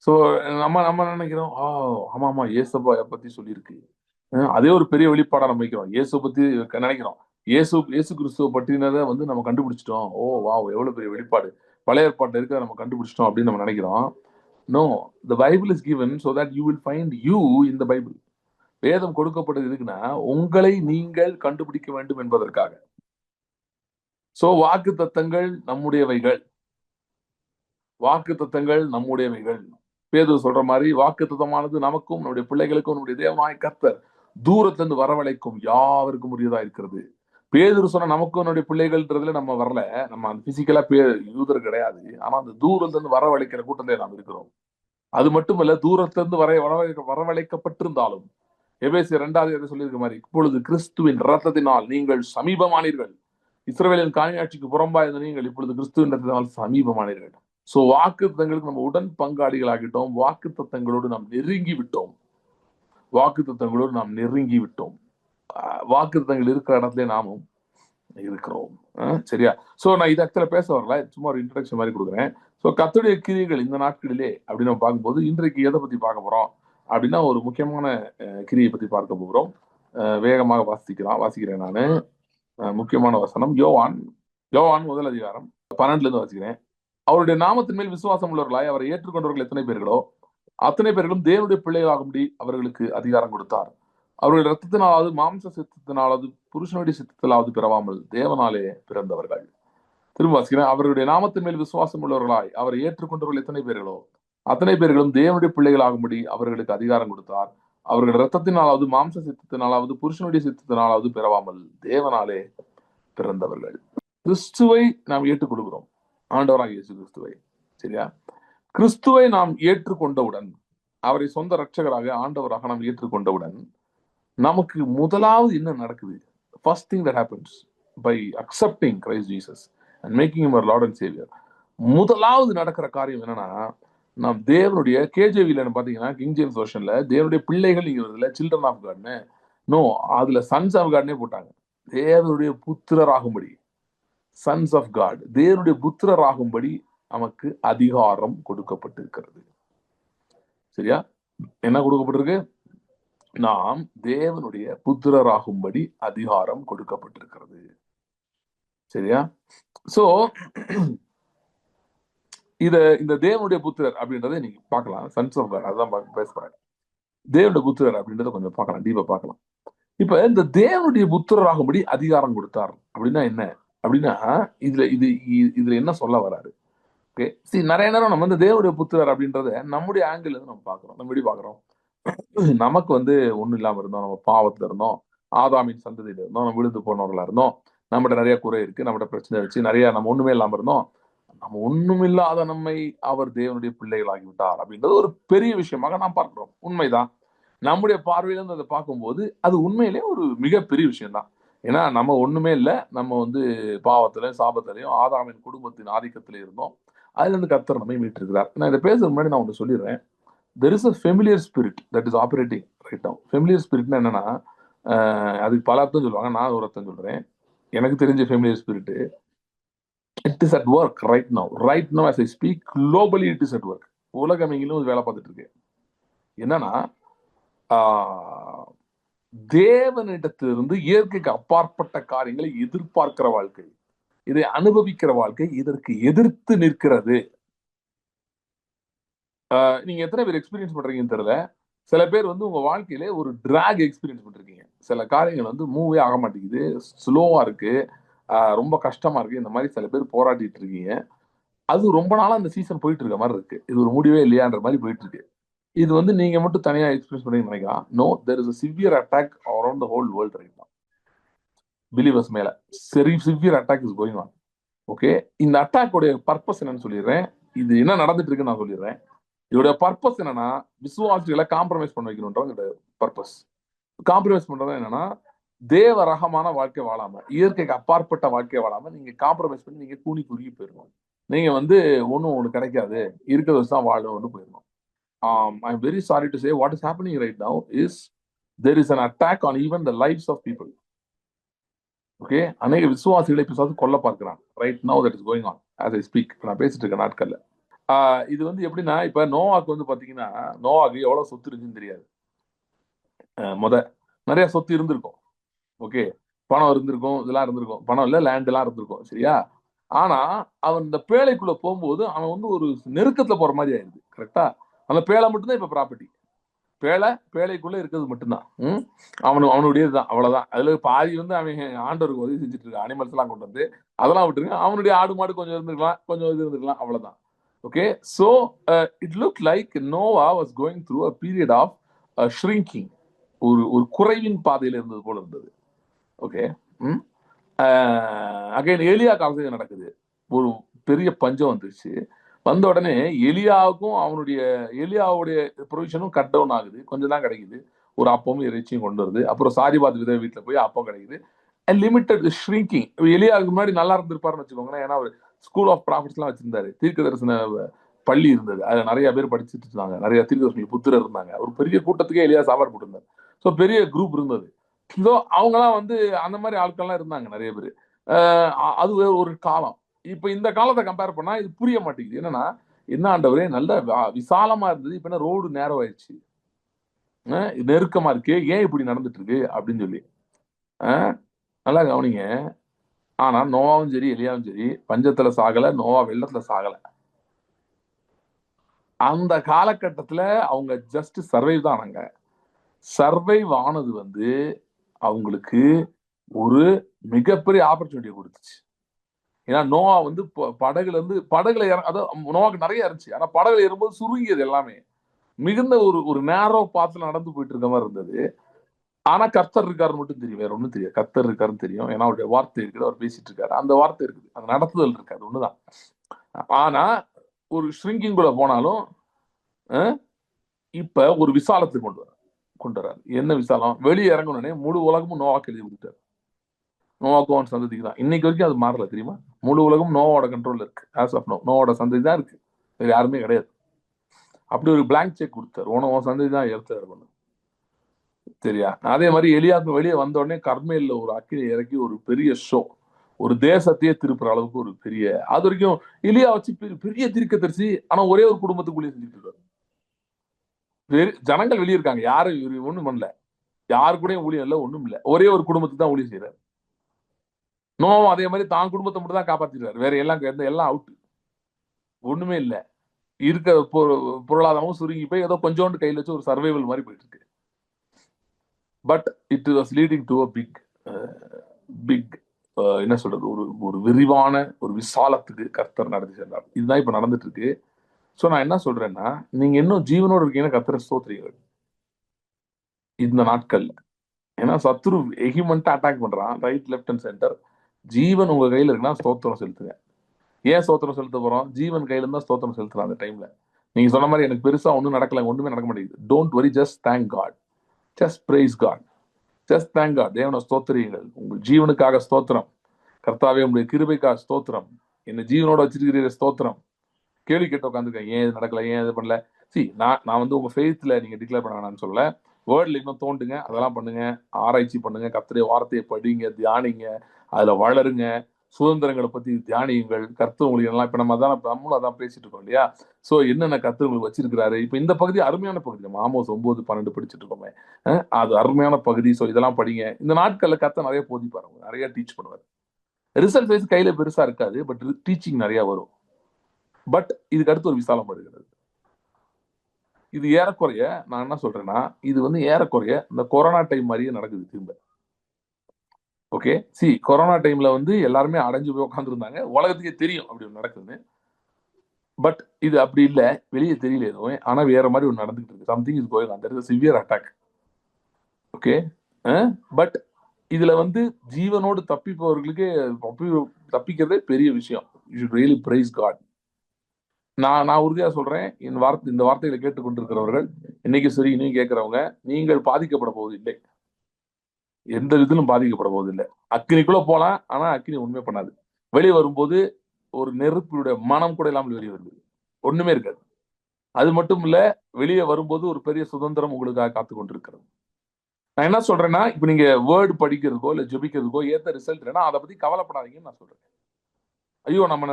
சோ நம்ம நம்ம நினைக்கிறோம், ஆமா ஆமா ஏசப்பா பத்தி சொல்லியிருக்கு. அதே ஒரு பெரிய வெளிப்பாடா நம்ம வைக்கிறோம். இயேசு பத்தி நினைக்கிறோம். இயேசு கிறிஸ்துவ பற்றினதை வந்து நம்ம கண்டுபிடிச்சிட்டோம். ஓ வாவ், எவ்வளவு பெரிய வெளிப்பாடு, பழைய ஏற்பாட்டுல இருக்க நம்ம கண்டுபிடிச்சிட்டோம் அப்படின்னு நம்ம நினைக்கிறோம். No, the Bible is given so that you will find you in the Bible. வேதம் கொடுக்கப்பட்டது எதுக்குன்னா, உங்களை நீங்கள் கண்டுபிடிக்க வேண்டும் என்பதற்காக. சோ வாக்கு தத்தங்கள் நம்முடையவைகள். வாக்கு தத்தங்கள் நம்முடையவைகள். பேதுரு சொல்ற மாதிரி வாக்கு தத்தமானது நமக்கும் நம்முடைய பிள்ளைகளுக்கும் நம்முடைய தேவனாய் கர்த்தர் தூரத்திலிருந்து வரவழைக்கும் யாவருக்கும் உரியதா இருக்கிறது. பேதுரு சொன்ன நமக்கும் நம்முடைய பிள்ளைகள்ன்றதுல நம்ம வரல. நம்ம அந்த பிசிக்கலா யூதர் கிடையாது. ஆனா அந்த தூரத்துல இருந்து வரவழைக்கிற கூட்டத்திலே நாம் இருக்கிறோம். அது மட்டுமல்ல, தூரத்திலிருந்து வரவழைக்கப்பட்டிருந்தாலும் எபேசியர் 2 சொல்லியிருக்க மாதிரி, இப்பொழுது கிறிஸ்துவின் ரத்தத்தினால் நீங்கள் சமீபமானீர்கள். இஸ்ரவேலின் காணியாட்சிக்கு புறம்பாயிருந்த நீங்கள் இப்பொழுது கிறிஸ்துவின் ரத்தத்தினால் சமீபமானீர்கள். சோ வாக்கு தத்தங்களுக்கு நம்ம உடன் பங்காளிகளாகிட்டோம். வாக்கு தத்தங்களோடு நாம் நெருங்கி விட்டோம். வாக்கு தத்தங்களோடு நாம் நெருங்கி விட்டோம். வாக்கு தத்தங்கள் இருக்கிற இடத்துல நாமும் இருக்கிறோம். சரியா? சோ நான் இது ஆக்சுவலா பேச வரல, சும்மா ஒரு இன்ட்ரடக்ஷன் மாதிரி கொடுக்குறேன். சோ கர்த்தருடைய கிரியைகள் இந்த நாட்களிலே அப்படின்னு நம்ம பார்க்கும்போது, இன்றைக்கு எதை பத்தி பார்க்க போறோம் அப்படின்னா, ஒரு முக்கியமான கிரியை பத்தி பார்க்க போகிறோம். வேகமாக வாசிக்கிறேன் நானு. முக்கியமான வசனம் யோவான் 1 அதிகாரம் 12 இருந்து வாசிக்கிறேன். அவருடைய நாமத்தின் மேல் விசுவாசம் உள்ளவர்களாய் அவரை ஏற்றுக்கொண்டவர்கள் எத்தனை பேர்களோ அத்தனை பேர்களும் தேவனுடைய பிள்ளைகளாகும்படி அவர்களுக்கு அதிகாரம் கொடுத்தார். அவர்கள் ரத்தத்தினாலாவது மாம்ச சித்தத்தினாலாவது புருஷனுடைய சித்தத்திலாவது பிறவாமல் தேவனாலே பிறந்தவர்கள். திரும்ப வாசிக்கிறேன். அவர்களுடைய நாமத்தின் மேல் விசுவாசம் உள்ளவர்களாய் அவரை ஏற்றுக்கொண்டவர்கள் எத்தனை பேர்களோ அத்தனை பேர்களும் தேவனுடைய பிள்ளைகளாகும்படி அவர்களுக்கு அதிகாரம் கொடுத்தார். அவர்கள் ரத்தத்தினாலாவது மாம்ச சித்தத்தினாலாவது புருஷனுடைய சித்தத்தினாலாவது பிறவாமல் தேவனாலே பிறந்தவர்கள். கிறிஸ்துவை நாம் ஏற்றுக்கொள்கிறோம், ஆண்டவராக இயேசு கிறிஸ்துவை. சரியா? கிறிஸ்துவை நாம் ஏற்றுக்கொண்டவுடன், அவரை சொந்த ரட்சகராக ஆண்டவராக நாம் ஏற்றுக்கொண்டவுடன், நமக்கு முதலாவது என்ன நடக்குது? First thing that happens by accepting Christ Jesus and making him our Lord and Saviour. முதலாவது நடக்கிற காரியம் என்னன்னா, நாம் தேவனுடைய கேஜேவில பாத்தீங்கன்னா, கிங் ஜேம்ஸ் வெர்ஷன்ல தேவனுடைய பிள்ளைகள் சில்ட்ரன் ஆஃப் காட்னு, நோ, அதுல சன்ஸ் ஆஃப் காட்னே போட்டாங்க. தேவனுடைய புத்திரராகும்படி, சன்ஸ் ஆஃப் காட், தேவனுடைய புத்திரராகும்படி நமக்கு அதிகாரம் கொடுக்கப்பட்டிருக்கிறது. சரியா? என்ன கொடுக்கப்பட்டிருக்கு? நாம் தேவனுடைய புத்திரராகும்படி அதிகாரம் கொடுக்கப்பட்டிருக்கிறது. சரியா? சோ இந்த தேவனுடைய புத்திரர் அப்படின்றத நீங்க பார்க்கலாம். சன்ஸ் ஆஃப் காட், அதுதான் பேச போறேன். தேவனுடைய புத்திரர் அப்படின்றத கொஞ்சம் பார்க்கலாம், டீப்பா பார்க்கலாம். இப்ப இந்த தேவனுடைய புத்திரராகும்படி அதிகாரம் கொடுத்தார் அப்படின்னா என்ன அப்படின்னா, இதுல என்ன சொல்ல வராரு? ஓகே, நிறைய நேரம் நம்ம இந்த தேவனுடைய புத்திரர் அப்படின்றத நம்முடைய ஆங்கிள் இருந்து நம்ம பார்க்கிறோம். நம்ம எப்படி பார்க்கிறோம்? நமக்கு வந்து ஒண்ணும் இல்லாம இருந்தோம், நம்ம பாவத்துல இருந்தோம், ஆதாமின் சந்ததியில இருந்தோம், நம்ம விழுந்து போனவர்களா இருந்தோம், நம்மகிட்ட நிறைய குறை இருக்கு, நம்மகிட்ட பிரச்சனை வச்சு நிறைய நம்ம ஒண்ணுமே இல்லாம இருந்தோம். நம்ம ஒண்ணுமில்லாத நம்மை அவர் தேவனுடைய பிள்ளைகளாகி விட்டார் அப்படின்றது ஒரு பெரிய விஷயமாக நாம் பார்க்கிறோம். உண்மைதான். நம்முடைய பார்வையில இருந்து அதை பார்க்கும்போது அது உண்மையிலேயே ஒரு மிகப்பெரிய விஷயம் தான். ஏன்னா நம்ம ஒண்ணுமே இல்லை, நம்ம வந்து பாவத்திலையும் சாபத்திலையும் ஆதாமின் குடும்பத்தின் ஆதிக்கத்திலே இருந்தோம். அதுல இருந்து கர்த்தர் நம்மை மீட்டிருக்கிறார். நான் இதை பேசுறதுக்கு முன்னாடி நான் ஒன்று சொல்லிடுறேன். There is a familiar spirit that is operating right now. Familiar ஸ்பிரிட்னா என்னன்னா, அதுக்கு பல அர்த்தம் சொல்லுவாங்க, நான் ஒரு அர்த்தம் சொல்றேன். எனக்கு தெரிஞ்ச familiar spirit, it is at work right now. Right now as I speak, globally it is at work. உலகமெங்கிலும் இது வேலை பார்த்துட்டு இருக்கு. என்னன்னா, ஆஹ், தேவனிடத்திலிருந்து இயற்கைக்கு அப்பாற்பட்ட காரியங்களை எதிர்பார்க்கிற வாழ்க்கை, இதை அனுபவிக்கிற வாழ்க்கை இதற்கு எதிர்த்து நிற்கிறது. நீங்க எத்தனை பேர் எக்ஸ்பீரியன்ஸ் பண்றீங்கன்னு தெரியல. சில பேர் வந்து உங்க வாழ்க்கையில ஒரு டிராக் எக்ஸ்பீரியன்ஸ் பண்ணிருக்கீங்க. சில காரியங்கள் வந்து மூவே ஆக மாட்டேங்குது, ஸ்லோவா இருக்கு, ரொம்ப கஷ்டமா இருக்கு. இந்த மாதிரி சில பேர் போராடிட்டு இருக்கீங்க. அது ரொம்ப நாளா இந்த சீசன் போயிட்டு இருக்க மாதிரி இருக்கு. இது ஒரு முடிவே இல்லையான்ற மாதிரி போயிட்டு இருக்கு. இது வந்து நீங்க மட்டும் தனியா எக்ஸ்பீரியன்ஸ் பண்ணி நினைக்கலாம். No, there is a severe attack around the whole world right now. Believers மேல சரி severe attack is going on. Okay, இந்த அட்டாக் உடைய பர்பஸ் என்னன்னு சொல்லிடுறேன். இது என்ன நடந்துட்டு இருக்குன்னு நான் சொல்லிடுறேன். இதோட பர்பஸ் என்னன்னா, விசுவாசிகளை காம்ப்ரமைஸ் பண்ண வைக்கணும்ன்ற பர்பஸ். காம்ப்ரமைஸ் பண்றது என்னன்னா, தேவ ரகமான வாழ்க்கை வாழாம, இயற்கைக்கு அப்பாற்பட்ட வாழ்க்கை வாழாம நீங்க காம்ப்ரமைஸ் பண்ணி நீங்க கூனி குறுகி போயிடணும். நீங்க வந்து ஒண்ணு கிடைக்காது, இருக்கிற வச்சு தான் வாழணும்னு போயிடணும். I'm very sorry to say what is happening right now is there is an attack on even the lives of people. Okay, அநேக விசுவாசிகளை பிசாசு கொல்ல பார்க்கிறான். Right now that is going on as I speak. நான் பேசிட்டு இருக்க நாட்கள்ல இது வந்து எப்படின்னா, இப்ப நோவாக்கு வந்து பாத்தீங்கன்னா, நோவாக்கு எவ்வளவு சொத்து இருக்குன்னு தெரியாது. முத நிறைய சொத்து இருந்திருக்கும். ஓகே, பணம் இருந்திருக்கும், இதெல்லாம் இருந்திருக்கும். பணம் இல்ல, லேண்ட் எல்லாம் இருந்திருக்கும், சரியா? ஆனா அவன் இந்த பேழைக்குள்ள போகும்போது அவன் வந்து ஒரு நெருக்கத்துல போற மாதிரி ஆயிடுது. கரெக்டா? அந்த பேழை மட்டும்தான் இப்ப ப்ராப்பர்ட்டி. பேழைக்குள்ள இருக்கிறது மட்டும்தான் அவனுடையதுதான், அவ்வளவுதான். அதுல பாதி வந்து அவன் ஆண்டவருக்கு உதவி செஞ்சுட்டு இருக்கான். அனிமல்ஸ் எல்லாம் கொண்டு வந்து அதெல்லாம் விட்டுருங்க. அவனுடைய ஆடு மாடு கொஞ்சம் இருந்திருக்கலாம், கொஞ்சம் இது இருந்திருக்கலாம், அவ்வளவுதான். Okay, so it looked like Noah was going through a period of shrinking. ஒரு குறைவின் பாதையில இருந்தது போல இருந்தது. ஓகே, அகைன் எலியா காலத்துல நடக்குது. ஒரு பெரிய பஞ்சம் வந்துருச்சு. வந்த உடனே எலியாவுடைய ப்ரொவிஷனும் கட் டவுன் ஆகுது. கொஞ்சம் தான் கிடைக்குது. ஒரு அப்பமும் இறைச்சியும் கொண்டு வருது. அப்புறம் சாரிபாத் வித வீட்டுல போய் அப்பம் கிடைக்குது. Limited shrinking. எலியாவுக்கு முன்னாடி நல்லா இருந்திருப்பாருன்னு வச்சுக்கோங்களேன். ஏன்னா அவர் ஸ்கூல் ஆஃப் ப்ராஃபிட்ஸ் எல்லாம் வச்சிருந்தாரு. தீர்க்க தரிசன பள்ளி இருந்தது. அதுல நிறைய பேர் படிச்சுட்டு இருந்தாங்க. நிறைய தீர்க்க புத்திரர் இருந்தாங்க. ஒரு பெரிய கூட்டத்துக்கே எலியா சாப்பாடு போட்டிருந்தாரு. ஸோ பெரிய குரூப் இருந்தது. ஸோ அவங்கலாம் வந்து அந்த மாதிரி ஆட்கள்லாம் இருந்தாங்க நிறைய பேர். அது ஒரு காலம். இப்ப இந்த காலத்தை கம்பேர் பண்ணா இது புரிய மாட்டேங்குது. என்னன்னா, என்ன ஆண்டவரே, நல்ல விசாலமா இருந்தது, இப்ப என்ன ரோடு நேரம் ஆயிடுச்சு, நெருக்கமா இருக்கு, ஏன் இப்படி நடந்துட்டு இருக்கு அப்படின்னு சொல்லி. நல்லா கவனிங்க. ஆனா நோவாவும் சரி எலியாவும் சரி பஞ்சத்துல சாகல, நோவா வெள்ளத்துல சாகல. அந்த காலகட்டத்துல அவங்க ஜஸ்ட் சர்வைவ் தானாங்க. சர்வைவ் ஆனது வந்து அவங்களுக்கு ஒரு மிகப்பெரிய ஆப்பர்ச்சுனிட்டியை கொடுத்துச்சு. ஏன்னா நோவா வந்து படகுல அதாவது நோவாக்கு நிறைய இருந்துச்சு. ஆனா படகுல ஏறும்போது சுருங்கியது எல்லாமே. மிகுந்த ஒரு நேரோ பாத்துல நடந்து போயிட்டு இருக்க மாதிரி இருந்தது. ஆனா கர்த்தர் இருக்காருன்னு மட்டும் தெரியும், வேற ஒண்ணும் தெரியாது. கர்த்தர் இருக்காருன்னு தெரியும். ஏன்னா அவருடைய வார்த்தை இருக்குது, அவர் பேசிட்டு இருக்காரு, அந்த வார்த்தை இருக்குது, அந்த நடத்துதல் இருக்காது, ஒண்ணுதான். ஆனா ஒரு ஷ்ரிங்கிங் கூட போனாலும் இப்ப ஒரு விசாலத்துக்கு கொண்டு வர்றாரு. என்ன விசாலம்? வெளியே இறங்கணும்னே முழு உலகமும் நோவாக்கு எழுதி கொடுத்தாரு. நோவாக்கும் அவன் சந்ததிக்கு தான். இன்னைக்கு வரைக்கும் அது மாறல, தெரியுமா? முழு உலகம் நோவோட கண்ட்ரோல்ல இருக்கு. ஆஸ் ஆஃப் நோவோட சந்ததி தான் இருக்கு, வேற யாருமே கிடையாது. அப்படி ஒரு பிளாங்க் செக் கொடுத்தாரு. உன் சந்ததி தான் எடுத்து இருக்கணும், சரியா? அதே மாதிரி எலியாவுக்கு வெளியே வந்த உடனே கர்மேல்ல ஒரு அக்கினி இறக்கி ஒரு பெரிய ஷோ, ஒரு தேசத்தையே திருப்புற அளவுக்கு ஒரு பெரிய, அது வரைக்கும் எலியா வச்சு பெரிய தீர்க்கதரிசி. ஆனா ஒரே ஒரு குடும்பத்துக்குள்ளே செஞ்சுட்டு இருக்காரு. ஜனங்கள் வெளியே இருக்காங்க, யாரும் ஒண்ணும் பண்ணல, யாரு கூட ஊழியம் இல்ல, ஒண்ணும் இல்ல, ஒரே ஒரு குடும்பத்துக்கு தான் ஊழியம் செய்யறாரு. நோவும் அதே மாதிரி தான் குடும்பத்தை மட்டும் தான் காப்பாத்திடுறாரு. வேற எல்லாம் அவுட், ஒண்ணுமே இல்ல. இருக்க பொருளாதாரமும் சுருங்கி போய் ஏதோ கொஞ்சோண்டு கையில் வச்சு ஒரு சர்வைவல் மாதிரி போயிட்டு இருக்கு. But it was leading to a big என்ன சொல்றது, ஒரு விரிவான ஒரு விசாலத்துக்கு கர்த்தர் நடத்தி சென்றார். இதுதான் இப்ப நடந்துட்டு இருக்கு. ஸோ நான் என்ன சொல்றேன்னா, நீங்க இன்னும் ஜீவனோடு இருக்கீங்கன்னா கர்த்தரை ஸ்தோத்திரிங்கள். இந்த நாட்கள்ல. ஏன்னா சத்ரு எகிமெண்டா அட்டாக் பண்றான், ரைட் லெஃப்ட் அண்ட் சென்டர். ஜீவன் உங்க கையில இருக்குன்னா ஸ்தோத்திரம் செலுத்துங்க. ஏன் ஸ்தோத்திரம் செலுத்த போறோம்? ஜீவன் கையில இருந்தா ஸ்தோத்திரம் செலுத்துறோம் அந்த டைம்ல. நீங்க சொன்ன மாதிரி எனக்கு பெருசா ஒண்ணும் நடக்கல, ஒண்ணுமே நடக்க மாட்டேங்குது. Don't worry, just thank God. Just praise God. Just thank God. தேவனை ஸ்தோத்திரியுங்கள். உங்கள் ஜீவனுக்காக ஸ்தோத்திரம். கர்த்தாவே உங்களுடைய கிருபைக்காக ஸ்தோத்திரம். என்ன ஜீவனோட வச்சிருக்கிறீர ஸ்தோத்திரம். கேள்வி கேட்டு உட்காந்துருக்கேன், ஏன் இது நடக்கல, ஏன் இது பண்ணல. சி, நான் வந்து உங்க ஃபெய்த்ல நீங்க டிக்ளேர் பண்ண வேணாம்னு சொல்லல. வேர்ட்ல இன்னும் தோண்டுங்க, அதெல்லாம் பண்ணுங்க, ஆராய்ச்சி பண்ணுங்க, கர்த்தருடைய வார்த்தையை படிங்க, தியானிங்க, அதுல வளருங்க, சுதந்திரங்களை பத்தி தியானியுங்கள். கர்த்தர் உங்களுக்கு எல்லாம் இப்ப நம்மளும் அதான் பேசிட்டு இருக்கோம் இல்லையா? சோ என்னென்ன கர்த்தர் உங்களுக்கு வச்சிருக்கிறாரு. இப்ப இந்த பகுதி அருமையான பகுதி. நம்ம ஆமோஸ் 9:12 படிச்சுட்டு இருக்கோமே, அது அருமையான பகுதி. சோ இதெல்லாம் படிங்க. இந்த நாட்கள்ல கர்த்தர் நிறைய போதிப்பாரு, நிறைய டீச் பண்ணுவார். ரிசல்ட் வைஸ் கையில பெருசா இருக்காது, பட் டீச்சிங் நிறைய வரும். பட் இதுக்கு அடுத்து ஒரு விசாலம் வருகிறது. இது ஏறக்குறைய நான் என்ன சொல்றேன்னா, இது வந்து ஏறக்குறைய இந்த கொரோனா டைம் மாதிரியே நடக்குது திரும்ப. ஓகே, சி, கொரோனா டைம்ல வந்து எல்லாருமே அடைஞ்சு போய் உட்காந்துருந்தாங்க. உலகத்துக்கே தெரியும் அப்படி ஒன்று நடக்குதுன்னு. பட் இது அப்படி இல்ல, வெளியே தெரியல எதுவும். ஆனா வேற மாதிரி ஒன்று நடந்துகிட்டு இருக்கு. Something is going on. There is a severe attack. Okay, but இதுல வந்து ஜீவனோடு தப்பிப்பவர்களுக்கு தப்பிக்கிறதே பெரிய விஷயம். You should really praise God. நான் உறுதியா சொல்றேன், இந்த வார்த்தைகளை கேட்டுக்கொண்டிருக்கிறவர்கள், இன்னைக்கு சரி இனியும் கேட்கிறவங்க, நீங்கள் பாதிக்கப்பட போவது இல்லை. எந்த விதத்திலும் பாதிக்கப்பட போவது இல்லை. அக்கினிக்குள்ள போலாம், ஆனா அக்கினி உண்மை பண்ணாது. வெளியே வரும்போது ஒரு நெருப்புடைய மனம் கூட இல்லாமல் வெளியே வருது. ஒண்ணுமே இருக்காது. அது மட்டும் இல்ல, வெளியே வரும்போது ஒரு பெரிய சுதந்திரம் உங்களுக்காக காத்து கொண்டிருக்கிறது. நான் என்ன சொல்றேன்னா, இப்ப நீங்க வேர்டு படிக்கிறதுக்கோ இல்ல ஜெபிக்கிறதுக்கோ ஏத்த ரிசல்ட் இல்லைன்னா அதை பத்தி கவலைப்படாதீங்கன்னு நான் சொல்றேன். ஐயோ, நம்ம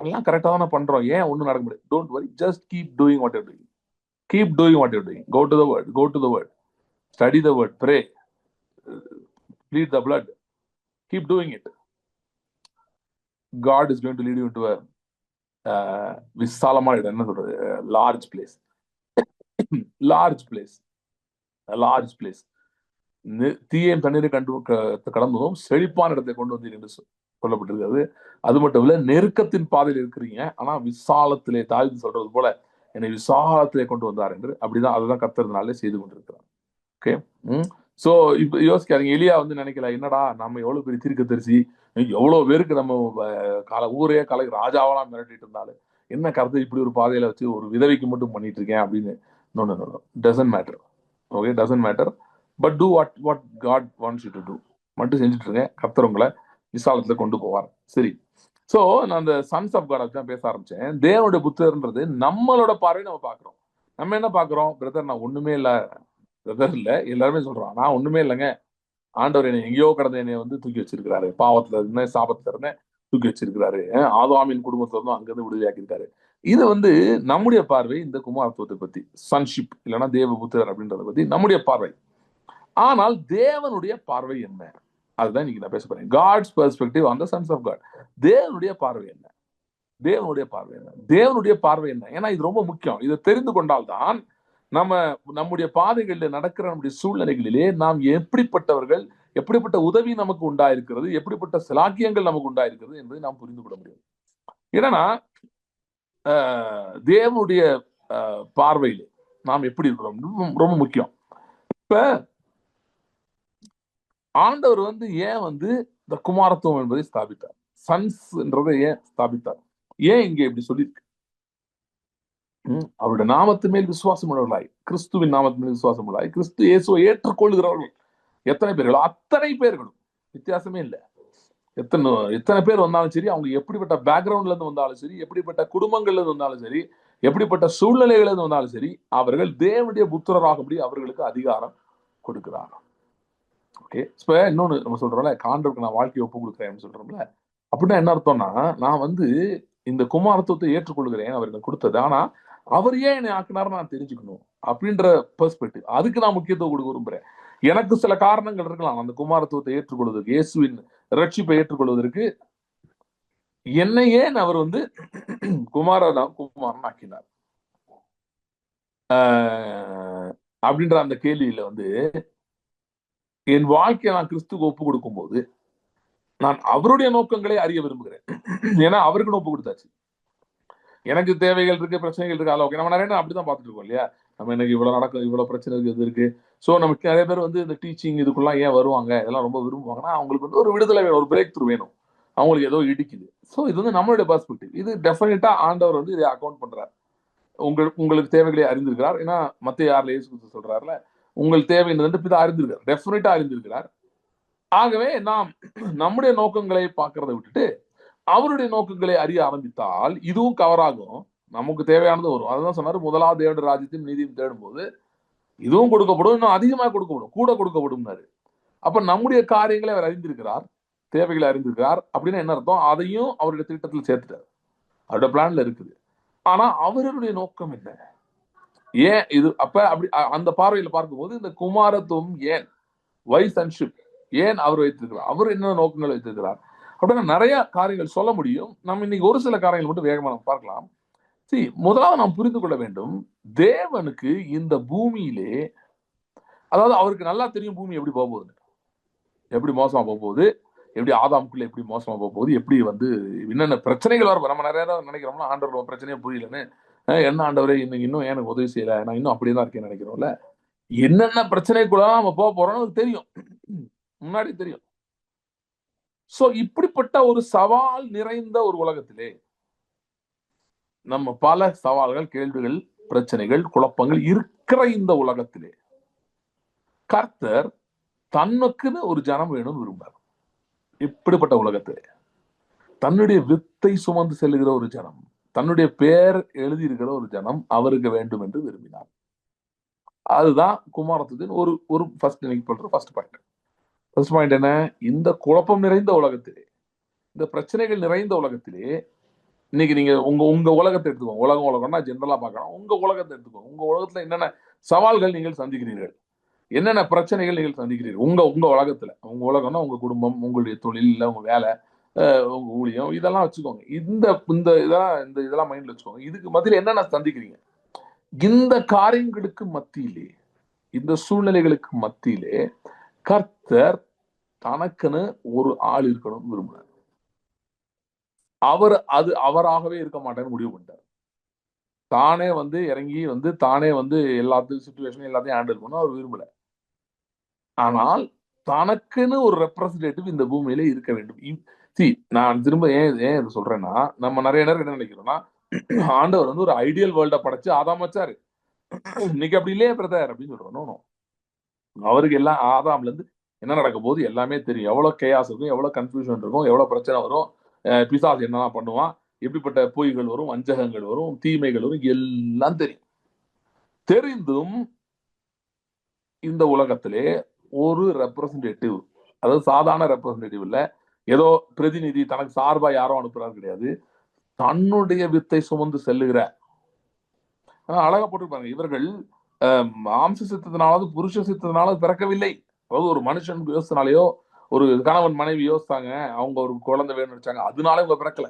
எல்லாம் கரெக்டா தானே பண்றோம், ஏன் ஒண்ணும் நடக்க முடியாது? Don't worry, just keep doing what you doing. Keep doing what you're doing. Go to the word. Go to the word. Study the word. Pray. Plead the blood. Keep doing it. God is going to lead you into a விசாலமான இடம். என்ன சொல்றது? Large place. Large place. Large place. தீயையும் தண்ணீரை கடந்ததும் செழிப்பான இடத்தை கொண்டு வந்தீர் என்று சொல்லப்பட்டிருக்கிறது. அது மட்டும் இல்ல, நெருக்கத்தின் பாதையில் இருக்கிறீங்க, ஆனா விசாலத்திலே, தாவீது சொல்றது போல என்னை விசாலத்திலே கொண்டு வந்தார் என்று. அப்படிதான் அதுதான் கர்த்தர்னாலே செய்து கொண்டிருக்கிறார். ஓகே, சோ இப்ப யோசிக்காதீங்க. எலியா வந்து நினைக்கல, என்னடா நம்ம எவ்வளவு பெரிய தீர்க்கதரிசி, எவ்வளவு பேருக்கு நம்ம ஊரே ராஜாவெல்லாம் மிரட்டிட்டு இருந்தாலும் என்ன கருத்து இப்படி ஒரு பாதையில வச்சு ஒரு விதவைக்கு மட்டும் பண்ணிட்டு இருக்கேன் அப்படின்னு. No no no, doesn't matter. Okay, doesn't matter. But do what God wants you to do மட்டும் செஞ்சுட்டு இருக்கேன். கர்த்தர் உங்களை விசாலத்துல கொண்டு போவார். சரி, சோ நான் அந்த சன்ஸ் ஆஃப் காட் தான் பேச ஆரம்பிச்சேன். தேவனுடைய புத்தகன்றது நம்மளோட பார்வை நம்ம பாக்குறோம். நம்ம என்ன பாக்குறோம்? பிரதர் நான் ஒண்ணுமே இல்ல, பிரதர் இல்ல, எல்லாருமே சொல்றான் நான் ஒண்ணுமே இல்லைங்க, ஆண்டவர் என்னை எங்கேயோ கடந்த என்னை வந்து தூக்கி வச்சிருக்கிறாரு, பாவத்துல இருந்தேன், சாபத்துல இருந்தேன், தூக்கி வச்சிருக்கிறாரு, ஆதாமின் குடும்பத்துல இருந்தும் அங்கிருந்து விடுதலையாக்கியிருக்காரு. இது வந்து நம்முடைய பார்வை இந்த குமாரத்துவத்தை பத்தி, சன்ஷிப் இல்லைன்னா தேவபுத்திரர் அப்படின்றத பத்தி நம்முடைய பார்வை. ஆனால் தேவனுடைய பார்வை என்ன? அதுதான் இன்னைக்கு நான் பேச போறேன். God's perspective on the sons of God. தேவனுடைய பார்வை என்ன? தேவனுடைய பார்வை என்ன? தேவனுடைய பார்வை என்ன? ஏன்னா இது ரொம்ப முக்கியம். இதை தெரிந்து கொண்டால்தான் நம்முடைய பாதைகளில் நடக்கிற நம்முடைய சூழ்நிலைகளிலே நாம் எப்படிப்பட்டவர்கள், எப்படிப்பட்ட உதவி நமக்கு உண்டாயிருக்கிறது, எப்படிப்பட்ட சிலாக்கியங்கள் நமக்கு உண்டாயிருக்கிறது என்பதை நாம் புரிந்து கொள்ள முடியும். ஏன்னா தேவனுடைய பார்வையில் நாம் எப்படி இருக்கிறோம் ரொம்ப முக்கியம். இப்ப ஆண்டவர் வந்து ஏன் வந்து இந்த குமாரத்துவம் என்பதை ஸ்தாபித்தார், சன்ஸ்ன்றதை ஏன் ஸ்தாபித்தார், ஏன் இங்க இப்படி சொல்லியிருக்கு? அவருடைய நாமத்து மேல் விசுவாசம் உள்ளவர்களாய், கிறிஸ்துவின் நாமத்து மேல் விசுவாசம் உள்ளாய், கிறிஸ்து இயேசுவை ஏற்றுக்கொள்கிறவர்கள் எத்தனை பேர்களோ அத்தனை பேர்களும், வித்தியாசமே இல்லை, எத்தனை பேர் வந்தாலும் சரி, அவங்க எப்படிப்பட்ட பேக்ரவுண்ட்ல இருந்து வந்தாலும் சரி, எப்படிப்பட்ட குடும்பங்கள்ல இருந்து வந்தாலும் சரி, எப்படிப்பட்ட சூழ்நிலைகள் இருந்து வந்தாலும் சரி, அவர்கள் தேவனுடைய புத்திரராகும்படி அவர்களுக்கு அதிகாரம் கொடுக்கிறார். ஓகே, இப்ப இன்னொன்னு நம்ம சொல்றோம்ல, காண்டவருக்கு நான் வாழ்க்கையை ஒப்பு கொடுக்குறேன் சொல்றோம்ல, அப்படின்னா என்ன அர்த்தம்னா, நான் வந்து இந்த குமாரத்துவத்தை ஏற்றுக்கொள்கிறேன், அவருக்கு கொடுத்தது, ஆனா அவர் ஏன் என்னை ஆக்கினார் நான் தெரிஞ்சுக்கணும் அப்படின்ற பெர்ஸ்பெக்டிவ், அதுக்கு நான் முக்கியத்துவம் கொடுக்க விரும்புறேன். எனக்கு சில காரணங்கள் இருக்கலாம் அந்த குமாரத்துவத்தை ஏற்றுக்கொள்வதற்கு, இயேசுவின் ரட்சிப்பை ஏற்றுக்கொள்வதற்கு. என்னை ஏன் அவர் வந்து குமாரன் ஆக்கினார் அப்படின்ற அந்த கேள்வியில வந்து என் வாழ்க்கையை நான் கிறிஸ்துக்கு ஒப்பு கொடுக்கும் போது நான் அவருடைய நோக்கங்களை அறிய விரும்புகிறேன். ஏன்னா அவருக்கு ஒப்பு கொடுத்தாச்சு. எனக்கு தேவைகள் இருக்கு, பிரச்சனைகள் இருக்கு, அதில் ஓகே. நம்ம நிறைய நேரம் அப்படிதான் பார்த்துட்டு இருக்கோம் இல்லையா? நம்ம எனக்கு இவ்வளவு நடக்கும், இவ்வளவு பிரச்சனை இருக்கு, இது இருக்கு. ஸோ நமக்கு நிறைய பேர் வந்து இந்த டீச்சிங் இதுக்குள்ள ஏன் வருவாங்க, இதெல்லாம் ரொம்ப விரும்புவாங்கன்னா அவங்களுக்கு வந்து ஒரு விடுதலை வேணும், ஒரு பிரேக் த்ரூ வேணும். அவங்களுக்கு ஏதோ இடிக்குது. ஸோ இது வந்து நம்மளுடைய பெர்ஸ்பெக்டிவ். இது டெஃபினட்டா ஆண்டவர் வந்து இதை அக்கௌண்ட் பண்றாரு. உங்களுக்கு தேவைகளை அறிந்திருக்கிறார். ஏன்னா மத்திய 6 இயேசு கிறிஸ்து சொல்றாருல, உங்கள் தேவை என்று பிதா அறிந்திருக்கிறார், டெஃபினட்டா அறிந்திருக்கிறார். ஆகவே நாம் நம்முடைய நோக்கங்களை பார்க்கறதை விட்டுட்டு அவருடைய நோக்கங்களை அறிய ஆரம்பித்தால் இதுவும் கவர் ஆகும், நமக்கு தேவையானது வரும். அதுதான் சொன்னாரு, முதலாவது தேவனுடைய ராஜ்யத்தையும் நீதியும் தேடும் போது இதுவும் கொடுக்கப்படும், இன்னும் அதிகமாக கொடுக்கப்படும், கூட கொடுக்கப்படும். அப்ப நம்முடைய காரியங்களை அவர் அறிந்திருக்கிறார், தேவைகளை அறிந்திருக்கிறார். அப்படின்னா என்ன அர்த்தம்? அதையும் அவருடைய திட்டத்தில் சேர்த்துட்டார், அவருடைய பிளான்ல இருக்குது. ஆனா அவருடைய நோக்கம் என்ன, ஏன் இது? அப்ப அப்படி அந்த பார்வையில பார்க்கும்போது இந்த குமாரத்துவம் ஏன், வை சன்ஷிப் ஏன் அவர் வைத்திருக்கிறார், அவர் என்ன நோக்கங்கள் வைத்திருக்கிறார் அப்படின்னா நிறைய காரியங்கள் சொல்ல முடியும். நம்ம இன்னைக்கு ஒரு சில காரியங்கள் மட்டும் வேகமா நம்ம பார்க்கலாம். சரி, முதலாவது நாம் புரிந்து கொள்ள வேண்டும், தேவனுக்கு இந்த பூமியிலே, அதாவது அவருக்கு நல்லா தெரியும் பூமி எப்படி போக போகுது, எப்படி மோசமா போக போகுது, எப்படி ஆதாமுக்குள்ள எப்படி மோசமா போக போகுது, எப்படி வந்து என்னென்ன பிரச்சனைகள் வரும். நம்ம நிறைய நினைக்கிறோம்னா ஆண்டவர் பிரச்சனையே புரியலன்னு, என்ன ஆண்டவரே இன்னும் எனக்கு உதவி செய்யல, நான் இன்னும் அப்படியே தான் இருக்கேன்னு நினைக்கிறோம்ல. என்னென்ன பிரச்சனைக்குள்ள நம்ம போக போறோம்னு தெரியும், முன்னாடி தெரியும். சோ இப்படிப்பட்ட ஒரு சவால் நிறைந்த ஒரு உலகத்திலே, நம்ம பல சவால்கள், கேள்விகள், பிரச்சனைகள், குழப்பங்கள் இருக்கிற இந்த உலகத்திலே கர்த்தர் தன்னுக்குன்னு ஒரு ஜனம் வேணும்னு விரும்பார். இப்படிப்பட்ட உலகத்திலே தன்னுடைய வித்தை சுமந்து செல்லுகிற ஒரு ஜனம், தன்னுடைய பெயர் எழுதியிருக்கிற ஒரு ஜனம் அவருக்கு வேண்டும் என்று விரும்பினார். அதுதான் குமாரத்துவத்தின் ஒரு ஒரு ஃபர்ஸ்ட் பண்ற ஃபர்ஸ்ட் பாயிண்ட். ஃபர்ஸ்ட் பாயிண்ட் என்ன? இந்த குழப்பம் நிறைந்த உலகத்திலே, இந்த பிரச்சனைகள் நிறைந்த உலகத்திலே, இன்னைக்கு நீங்க உங்க உங்க உலகத்தை எடுத்துக்கோங்க. உலகம்னா ஜென்ரலா பார்க்கணும். உங்க உலகத்தை எடுத்துக்கோங்க. உங்க உலகத்துல என்னென்ன சவால்கள் நீங்கள் சந்திக்கிறீர்கள், என்னென்ன பிரச்சனைகள் நீங்கள் சந்திக்கிறீர்கள் உங்க உங்க உலகத்துல. உங்க உலகம்னா உங்க குடும்பம், உங்களுடைய தொழில், இல்ல உங்க வேலை, உங்க ஊழியம், இதெல்லாம் வச்சுக்கோங்க. இந்த இந்த இதெல்லாம் மைண்ட்ல வச்சுக்கோங்க. இதுக்கு மத்தியில என்னென்ன சந்திக்கிறீங்க? இந்த காரியங்களுக்கு மத்தியிலே, இந்த சூழ்நிலைகளுக்கு மத்தியிலே கர்த்தர் தனக்குன்னு ஒரு ஆள் இருக்கணும் விரும்பினார். அது அவராகவே இருக்க மாட்டேன்னு முடிவு பண்ணிட்டார். தானே வந்து இறங்கி வந்து தானே வந்து எல்லாத்தையும் சிச்சுவேஷன் எல்லாத்தையும் ஹேண்டில் பண்ண அவர் விரும்பல. ஆனால் தனக்குன்னு ஒரு ரெப்ரசன்டேட்டிவ் இந்த பூமியில இருக்க வேண்டும். நான் திரும்ப ஏன் இது சொல்றேன்னா, நம்ம நிறைய நேரம் என்ன நினைக்கிறோம்னா, ஆண்டவர் வந்து ஒரு ஐடியல் வேர்ல்ட படைச்சு ஆதாம் வச்சாரு, இன்னைக்கு அப்படி இல்லையே பிரதர் அப்படின்னு சொல்றோம். அவருக்கு எல்லாம் ஆதாம்ல இருந்து என்ன நடக்க போது எல்லாமே தெரியும். எவ்வளவு கேயாஸ் இருக்கும், எவ்வளவு கன்ஃபியூஷன் இருக்கும், எவ்வளவு பிரச்சனை வரும், பிசாசு என்னெல்லாம் பண்ணுவான், எப்படிப்பட்ட பொய்கள் வரும், வஞ்சகங்கள் வரும், தீமைகள் வரும், எல்லாம் தெரியும். தெரிந்தும் இந்த உலகத்திலே ஒரு ரெப்ரசன்டேட்டிவ், அதாவது சாதாரண ரெப்ரசன்டேட்டிவ் இல்ல, ஏதோ பிரதிநிதி தனக்கு சார்பா யாரும் அனுப்புறாரு கிடையாது, தன்னுடைய வித்தை சுமந்து செல்லுகிற, அழகா போட்டுருப்பாங்க, இவர்கள் மாம்ச சித்தத்தினாலும் புருஷ சித்தத்தினாலும் பிறக்கவில்லை. அதாவது ஒரு மனுஷன் யோசினாலேயோ, ஒரு கணவன் மனைவி யோசித்தாங்க, அவங்க ஒரு குழந்தை வேணும்னு நினைச்சாங்க, அதனால இவங்க பிறக்கல.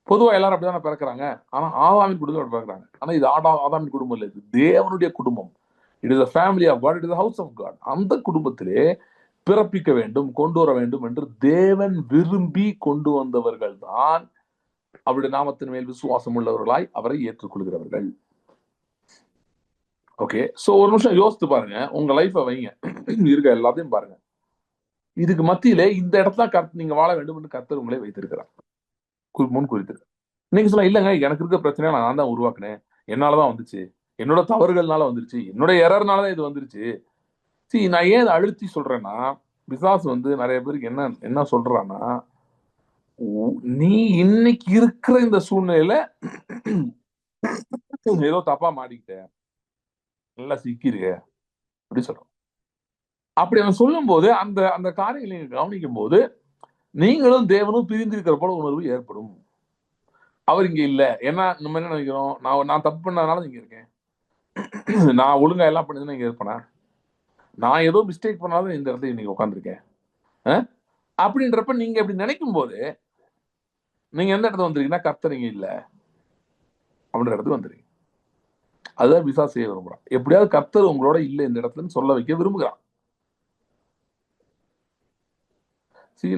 பொதுவா எல்லாரும் அப்படிதானே பிறக்கிறாங்க. ஆனா ஆதாமின் குடும்பம் பிறக்கிறாங்க. ஆனா இது ஆதாமின் குடும்பம் இல்லை, இது தேவனுடைய குடும்பம். It is a family of God, it is a house of God. அந்த குடும்பத்திலே பிறப்பிக்க வேண்டும், கொண்டு வர வேண்டும் என்று தேவன் விரும்பி கொண்டு வந்தவர்கள் தான் அவருடைய நாமத்தின் மேல் விசுவாசம் உள்ளவர்களாய் அவரை ஏற்றுக்கொள்கிறவர்கள். ஓகே, சோ ஒரு நிமிஷம் யோசித்து பாருங்க, உங்க லைஃபை வைங்க, இருக்க எல்லாத்தையும் பாருங்க. இதுக்கு மத்தியிலே இந்த இடத்துல நீங்க வாழ வேண்டும் என்று கர்த்தர் உங்களை வைத்திருக்கிறார், முன் குறித்திருக்கிறார். நீங்க சொல்ல, இல்லங்க எனக்கு இருக்க பிரச்சனையை நான் தான் உருவாக்குனேன், என்னாலதான் வந்துச்சு, என்னோட தவறுகள்னால வந்துருச்சு, என்னோட எரர்னாலதான் இது வந்துருச்சு. நான் ஏன் அழுத்தி சொல்றேன்னா, பிசாசு வந்து நிறைய பேருக்கு என்ன சொல்றான்னா, நீ இன்னைக்கு இருக்கிற இந்த சூழ்நிலையில ஏதோ தப்பா மாட்டிக்கிட்ட, நல்லா சிக்கிருக்க அப்படி சொல்றோம். அப்படி அவன் சொல்லும் போது அந்த அந்த காரியங்களை நீங்க கவனிக்கும் போது நீங்களும் தேவனும் பிரிந்திருக்கிற போல உணர்வு ஏற்படும். அவர் இங்க இல்ல, ஏன்னா நம்ம என்ன நினைக்கிறோம், நான் தப்பு பண்ணதுனால இங்க இருக்கேன், நான் ஒழுங்கா எல்லாம் பண்ணதுன்னா இங்க இருப்பேனா, நான் ஏதோ மிஸ்டேக் பண்ணாலும் இந்த இடத்துல இன்னைக்கு உட்காந்துருக்கேன் அப்படின்றப்ப நீங்க எப்படி நினைக்கும் போது நீங்க எந்த இடத்துல வந்துருக்கீங்கன்னா கர்த்தர் இங்க இல்ல அப்படின்ற இடத்துக்கு வந்துருக்கீங்க. அதுதான் பிசாசு செய்ய விரும்புறான். எப்படியாவது கர்த்தர் உங்களோட இல்ல இந்த இடத்துல சொல்ல வைக்க விரும்புகிறான்.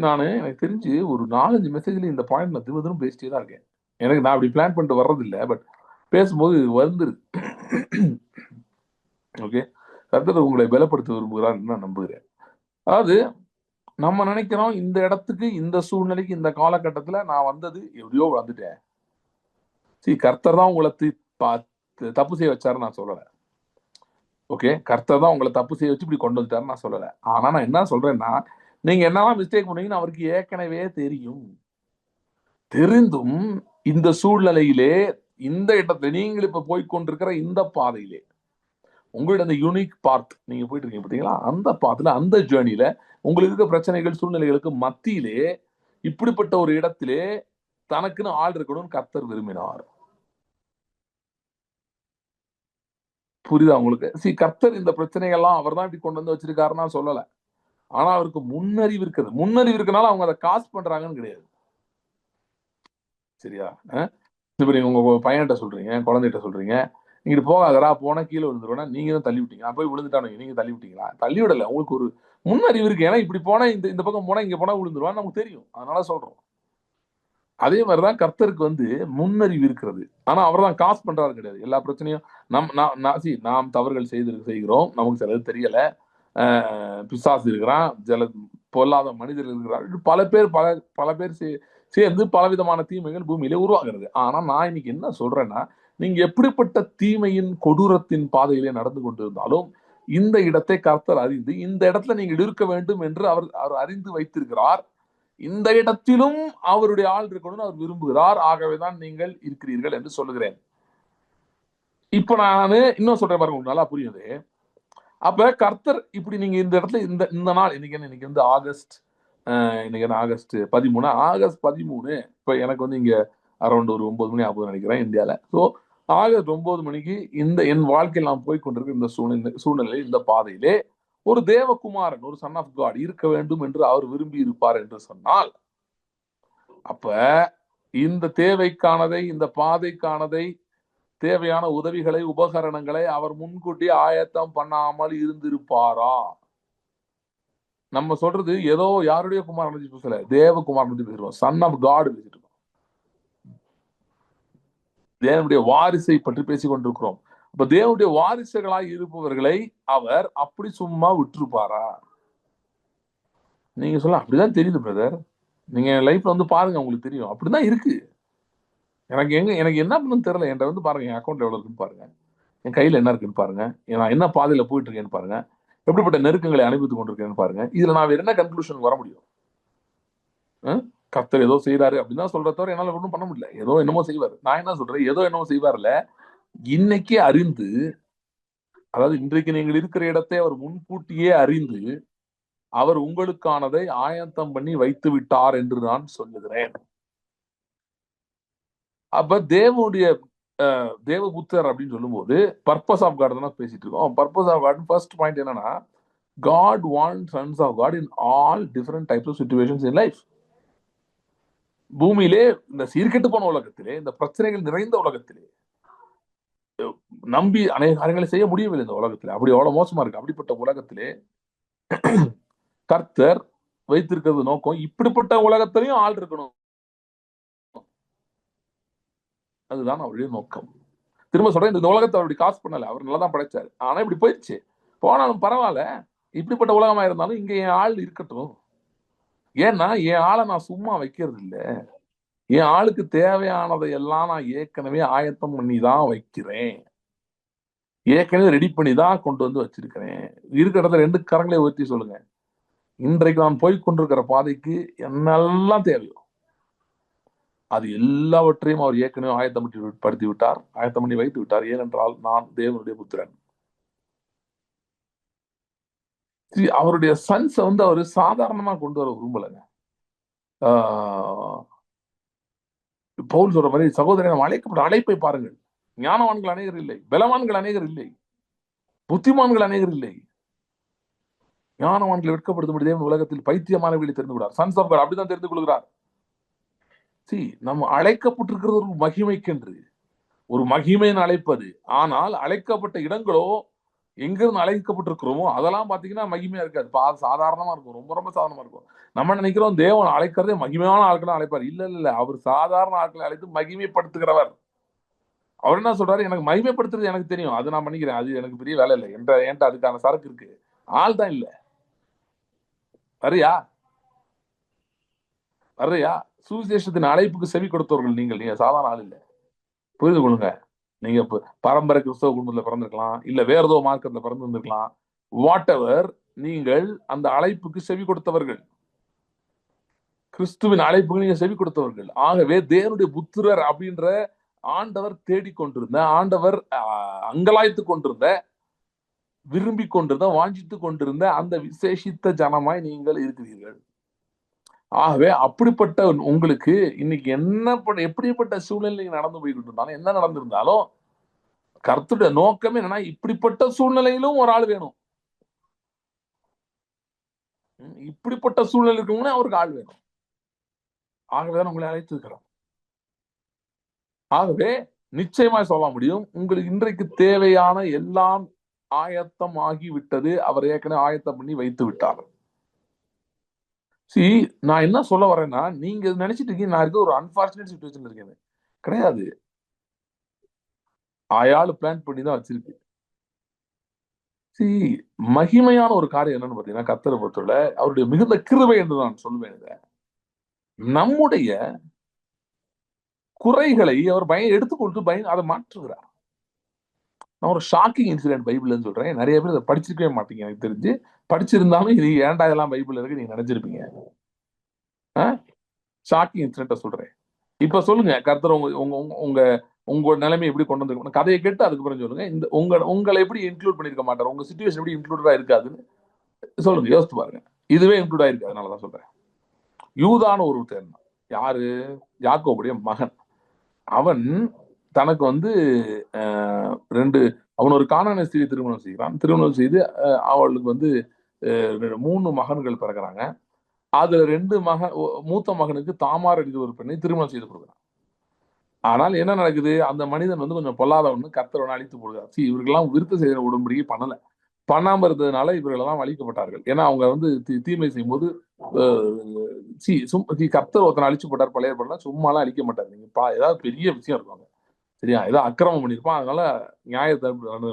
நானு எனக்கு தெரிஞ்சு ஒரு 4-5 மெசேஜ்ல இந்த பாயிண்ட் நான் திரும்ப பேசிட்டே தான் இருக்கேன். எனக்கு நான் அப்படி பிளான் பண்ணிட்டு வர்றதில்லை, பட் பேசும்போது வந்துருது. ஓகே, கர்த்தர் உங்களை பலப்படுத்த விரும்புகிறார் நான் நம்புகிறேன். அதாவது நம்ம நினைக்கிறோம் இந்த இடத்துக்கு, இந்த சூழ்நிலைக்கு, இந்த காலகட்டத்துல நான் வந்தது எப்படியோ வந்துட்டேன். கர்த்தர் தான் உங்களை தப்பு செய்ய வச்சாரு நான் சொல்லல. ஓகே, கர்த்தர் தான் உங்களை தப்பு செய்ய வச்சு இப்படி கொண்டு வந்துட்டாரு நான் சொல்லல. ஆனா நான் என்ன சொல்றேன்னா, நீங்க என்னெல்லாம் மிஸ்டேக் பண்ணீங்கன்னு அவருக்கு ஏற்கனவே தெரியும். தெரிந்தும் இந்த சூழ்நிலையிலே, இந்த இடத்துல நீங்கள் இப்ப போய்கொண்டிருக்கிற இந்த பாதையிலே, உங்களோட அந்த யூனிக் பாத் நீங்க போயிட்டு இருக்கீங்க பாத்தீங்களா, அந்த பாத்துல, அந்த ஜேர்னில உங்களுக்கு இருக்க பிரச்சனைகள், சூழ்நிலைகளுக்கு மத்தியிலே இப்படிப்பட்ட ஒரு இடத்திலே தனக்குன்னு ஆள் இருக்கணும்னு கர்த்தர் விரும்பினார். புரியுதா உங்களுக்கு? கர்த்தர் இந்த பிரச்சனைகள்லாம் அவர் தான் இப்படி கொண்டு வந்து வச்சிருக்காருன்னா சொல்லல. ஆனா அவருக்கு முன்னறிவு இருக்குது. முன்னறிவு இருக்கனால அவங்க அதை காசு பண்றாங்கன்னு கிடையாது. சரியா? இப்ப நீங்க உங்க பையன்கிட்ட சொல்றீங்க, குழந்தைகிட்ட சொல்றீங்க, நீங்க போகாதடா, போனா கீழே விழுந்துருவேன்னா நீங்க தான் தள்ளி விட்டீங்க. போய் விழுந்துட்டானு நீங்க தள்ளி விட்டீங்களா? தள்ளி விடல. உங்களுக்கு ஒரு முன்னறிவு இருக்கு. ஏன்னா இப்படி போனா இந்த பக்கம் போனா இங்க போனா விழுந்துருவான்னு நமக்கு தெரியும். அதனால சொல்றோம். அதே மாதிரிதான் கர்த்தருக்கு முன்னறிவு இருக்கிறது. ஆனா அவர் தான் காசு பண்றாரு கிடையாது. எல்லா பிரச்சனையும் நாம் தவறுகள் செய்கிறோம். நமக்கு சிலது தெரியல. பிசாசு இருக்கிறான், சில பொல்லாத மனிதர்கள் இருக்கிறார்கள். பல பேர் சேர்ந்து பலவிதமான தீமைகள் பூமியிலே உருவாகிறது. ஆனா நான் இன்னைக்கு என்ன சொல்றேன்னா, நீங்க எப்படிப்பட்ட தீமையின் கொடூரத்தின் பாதையிலே நடந்து கொண்டிருந்தாலும் இந்த இடத்தை கர்த்தர் அறிந்து, இந்த இடத்துல நீங்கள் இருக்க வேண்டும் என்று அவர் அறிந்து வைத்திருக்கிறார். இந்த இடத்திலும் அவருடைய ஆள் இருக்கணும்னு அவர் விரும்புகிறார். ஆகவேதான் நீங்கள் இருக்கிறீர்கள் என்று சொல்லுகிறேன். இப்ப நான் இன்னும் சொல்றேன் பாருங்க, உங்களுக்கு நல்லா புரியுது. அப்ப கர்த்தர் இப்படி நீங்க இந்த இடத்துல இந்த நாள் இன்னைக்கு ஆகஸ்ட், இன்னைக்கு என்ன ஆகஸ்ட் 13. ஆகஸ்ட் 13 இப்ப எனக்கு இங்க அரௌண்ட் ஒரு 9 மணி ஆகுதுன்னு நினைக்கிறேன் இந்தியால. ஸோ ஆகஸ்ட் 9 மணிக்கு என் வாழ்க்கையில் நான் போய் கொண்டிருக்க இந்த சூழ்நிலையில், இந்த பாதையிலே ஒரு தேவகுமாரன், ஒரு சன் ஆஃப் காட் இருக்க வேண்டும் என்று அவர் விரும்பி இருப்பார் என்று சொன்னால், அப்ப இந்த தேவைக்கானதை, இந்த பாதைக்கானதை, தேவையான உதவிகளை, உபகரணங்களை அவர் முன்கூட்டி ஆயத்தம் பண்ணாமல் இருந்திருப்பாரா? நம்ம சொல்றது ஏதோ யாருடைய குமாரன் பேசல, தேவகுமாரன் பேசுறோம். சன் ஆஃப் காட் பேசிட்டு இருக்கோம். தேவனுடைய வாரிசை பற்றி பேசிக் கொண்டிருக்கிறோம். அப்ப தேவனுடைய வாரிசுகளாய் இருப்பவர்களை அவர் அப்படி சும்மா விட்டுருப்பாரா? நீங்க சொல்ல அப்படிதான் தெரியுது பிரதர். நீங்க லைஃப்ல பாருங்க, உங்களுக்கு தெரியும். அப்படிதான் இருக்கு. எனக்கு என்ன பண்ணணும்னு தெரியல. என்கிட்ட பாருங்க, என் அக்கௌண்ட் எவ்வளவு இருக்குன்னு பாருங்க, என் கையில என்ன இருக்குன்னு பாருங்க, நான் என்ன பாதையில போயிட்டு இருக்கேன்னு பாருங்க, எப்படிப்பட்ட நெருக்கங்களை அனுபவித்துக் கொண்டிருக்கேன்னு பாருங்க. இதுல நான் வேற என்ன கன்க்ளூஷன் வர முடியும்? கர்த்தர் ஏதோ செய்யறாரு அப்படின்னு தான் சொல்ற தவிர என்னால ஒன்றும் பண்ண முடியல. ஏதோ என்னமோ செய்வாரு. நான் என்ன சொல்றேன், ஏதோ என்னமோ செய்வார்ல, இன்னைக்கு அறிந்து, அதாவது இன்றைக்கு நீங்கள் இருக்கிற இடத்தை அவர் முன்கூட்டியே அறிந்து அவர் உங்களுக்கானதை ஆயத்தம் பண்ணி வைத்து விட்டார் என்று நான் சொல்லுகிறேன். அப்ப தேவனுடைய தேவபுத்தர் அப்படின்னு சொல்லும் போது பர்பஸ் ஆஃப் காட் தான் பேசிட்டு இருக்கோம். Purpose of God first point என்னன்னா, God wants sons of God in all different types of situations in life. பூமியிலே, இந்த சீர்கெட்டு போன உலகத்திலே, இந்த பிரச்சனைகள் நிறைந்த உலகத்திலே, நம்பி அநேக காரியங்களை செய்ய முடியவில்லை இந்த உலகத்திலே. அப்படி எவ்வளவு மோசமா இருக்கு. அப்படிப்பட்ட உலகத்திலே கர்த்தர் வைத்திருக்கிறது நோக்கம், இப்படிப்பட்ட உலகத்திலையும் ஆள் இருக்கணும். அதுதான் அவருடைய நோக்கம். திரும்ப சொல்றேன், இந்த உலகத்தை அப்படி காசு பண்ணல. அவர் நல்லா தான் படைச்சாரு. ஆனா இப்படி போயிடுச்சு. போனாலும் பரவாயில்ல, இப்படிப்பட்ட உலகமா இருந்தாலும் இங்க என் ஆள் இருக்கட்டும். ஏன்னா என் ஆளை நான் சும்மா வைக்கிறது இல்லை. என் ஆளுக்கு தேவையானதை எல்லாம் நான் ஏற்கனவே ஆயத்தம் பண்ணி தான் வைக்கிறேன். ஏற்கனவே ரெடி பண்ணி தான் கொண்டு வந்து வச்சிருக்கிறேன். இருக்கிற இடத்துல 2 கரங்களை உயர்த்தி சொல்லுங்க, இன்றைக்கு நான் போய் கொண்டிருக்கிற பாதைக்கு என்னெல்லாம் தேவையோ அது எல்லாவற்றையும் அவர் ஏற்கனவே ஆயத்தப்படுத்தி விட்டார், ஆயத்தம் பண்ணி வைத்து விட்டார். ஏனென்றால் நான் தேவனுடைய புத்திரன். அவருடைய சன்ஸை அவர் சாதாரணமா கொண்டு வர விரும்பலைங்க. பவுல் சொல்ற மாதிரி, சகோதரன் அழைக்கப்பட்ட அழைப்பை பாருங்கள். ஞானவான்கள் அநேகர் இல்லை, பலவான்கள் அநேகர் இல்லை, புத்திமான்கள் அநேகர் இல்லை. ஞானவான்களை வெட்கப்படுத்தும்படி தேவன் உலகத்தில் பைத்தியமானவர்களை தெரிந்து கொள்கிறார். சன்ஸ் ஆஃப் காட் அப்படிதான் தெரிந்து கொள்கிறார். நம்ம அழைக்கப்பட்டிருக்கிறது ஒரு மகிமைக்கென்று, ஒரு மகிமையின் அழைப்பது. ஆனால் அழைக்கப்பட்ட இடங்களோ எங்கிருந்து அழைக்கப்பட்டிருக்கிறோமோ அதெல்லாம் பாத்தீங்கன்னா மகிமையா இருக்காது, சாதாரணமா இருக்கும், ரொம்ப ரொம்ப சாதாரணமா இருக்கும். நம்ம நினைக்கிறோம் தேவன் அழைக்கிறதே மகிமையான ஆட்களை அழைப்பார். இல்ல இல்ல இல்ல, அவர் சாதாரண ஆட்களை அழைத்து மகிமைப்படுத்துகிறவர். அவர் என்ன சொல்றாரு, எனக்கு மகிமைப்படுத்துறது எனக்கு தெரியும், அது நான் பண்ணிக்கிறேன், அது எனக்கு பெரிய வேலை இல்லை என்கிட்ட அதுக்கான சரக்கு இருக்கு, ஆள் தான் இல்ல. வரியா வர்றியா சுவிசேஷத்தின் அழைப்புக்கு செவி கொடுத்தவர்கள் நீங்கள், நீங்க சாதாரண ஆள் இல்ல, புரிந்து கொள்ளுங்க. நீங்க பரம்பரை கிறிஸ்தவ குடும்பத்துல பிறந்திருக்கலாம், இல்ல வேற ஏதோ மார்க்கத்துல பிறந்திருந்திருக்கலாம், வாட் எவர், நீங்கள் அந்த அழைப்புக்கு செவி கொடுத்தவர்கள், கிறிஸ்துவின் அழைப்புக்கு நீங்க செவி கொடுத்தவர்கள். ஆகவே தேவனுடைய புத்திரர் அப்படின்ற ஆண்டவர் தேடிக்கொண்டிருந்த, ஆண்டவர் அங்கலாய்த்து கொண்டிருந்த, விரும்பி கொண்டிருந்த, வாஞ்சித்து கொண்டிருந்த அந்த விசேஷித்த ஜனமாய் நீங்கள் இருக்கிறீர்கள். ஆகவே அப்படிப்பட்ட உங்களுக்கு இன்னைக்கு எப்படிப்பட்ட சூழ்நிலை நடந்து போய்கிட்டு இருந்தாலும், என்ன நடந்திருந்தாலும், கர்த்தருடைய நோக்கமே என்னன்னா, இப்படிப்பட்ட சூழ்நிலையிலும் ஒரு ஆள் வேணும், இப்படிப்பட்ட சூழ்நிலை இருக்கவங்க அவருக்கு ஆள் வேணும். ஆகவேதான் உங்களை அழைத்திருக்கிறோம். ஆகவே நிச்சயமாய் சொல்ல முடியும், உங்களுக்கு இன்றைக்கு தேவையான எல்லாம் ஆயத்தம் ஆகிவிட்டது, அவர் ஏற்கனவே ஆயத்தம் பண்ணி வைத்து விட்டார். நான் என்ன சொல்ல வரேன்னா, நீங்க நினைச்சிட்டு இருக்கீங்க நான் இருக்க ஒரு அன்பார்ச்சுனேட் சிச்சுவேஷன் இருக்கேன், கிடையாது. ஆயாளு பிளான் பண்ணி தான் வச்சிருக்கு. மகிமையான ஒரு காரியம் என்னன்னு பாத்தீங்கன்னா, கர்த்தரை பொறுத்தவரை அவருடைய மிகுந்த கிருபை என்று நான் சொல்லுவேன். நம்முடைய குறைகளை அவர் எடுத்துக்கொண்டு அதை மாற்றுகிறார். நான் ஒரு ஷாக்கிங் இன்சிடென்ட் பைபிள்னு சொல்றேன், நிறைய பேர் இதை படிச்சிருக்கவே மாட்டீங்க எனக்கு தெரிஞ்சு. படிச்சிருந்தாலும் இது ஏன்டா இதெல்லாம் பைபிள் இருக்கு நீங்க நினைச்சிருப்பீங்க. ஷாக்கிங் இன்சிடென்ட்டை சொல்றேன். இப்ப சொல்லுங்க, கர்த்தர் உங்க உங்க நிலைமை எப்படி கொண்டு வந்து கதையை கேட்டு அதுக்கப்புறம் சொல்லுங்க. இந்த உங்களை எப்படி இன்க்ளூட் பண்ணிருக்க மாட்டார், உங்க சிச்சுவேஷன் எப்படி இன்க்ளூடா இருக்காதுன்னு சொல்லுங்க, யோசித்து பாருங்க. இதுவே இன்க்ளூட் ஆயிருக்கு, அதனாலதான் சொல்றேன். யூதான ஒரு தேர்ந்தான், யாரு? யாக்கோபுடைய மகன். அவன் தனக்கு அவன் ஒரு கானானிய ஸ்திரீ திருமணம் செய்கிறான். திருமணம் செய்து அவளுக்கு 3 மகன்கள் பிறகுறாங்க. அதுல 2 மூத்த மகனுக்கு தாமார் என்கிற ஒரு பெண்ணை திருமணம் செய்து கொடுக்குறான். ஆனால் என்ன நடக்குது, அந்த மனிதன் கொஞ்சம் பொல்லாதவன்னு கர்த்தர் அழித்து போடுகிறார். இவர்களெல்லாம் விருத்த செய்த உடன்படிக்கை பண்ணாம இருந்ததுனால இவர்களெல்லாம் அழிக்கப்பட்டார்கள். ஏன்னா அவங்க தீமை செய்யும்போது கர்த்தர் ஒருத்தனை அழிச்சு போட்டார். பழைய ஏற்பாடுல சும்மாலாம் அழிக்க மாட்டார். நீங்க ஏதாவது பெரிய விஷயம் இருப்பாங்க, சரியா, ஏதாவது அக்கிரமம் பண்ணிருப்பான், அதனால நியாய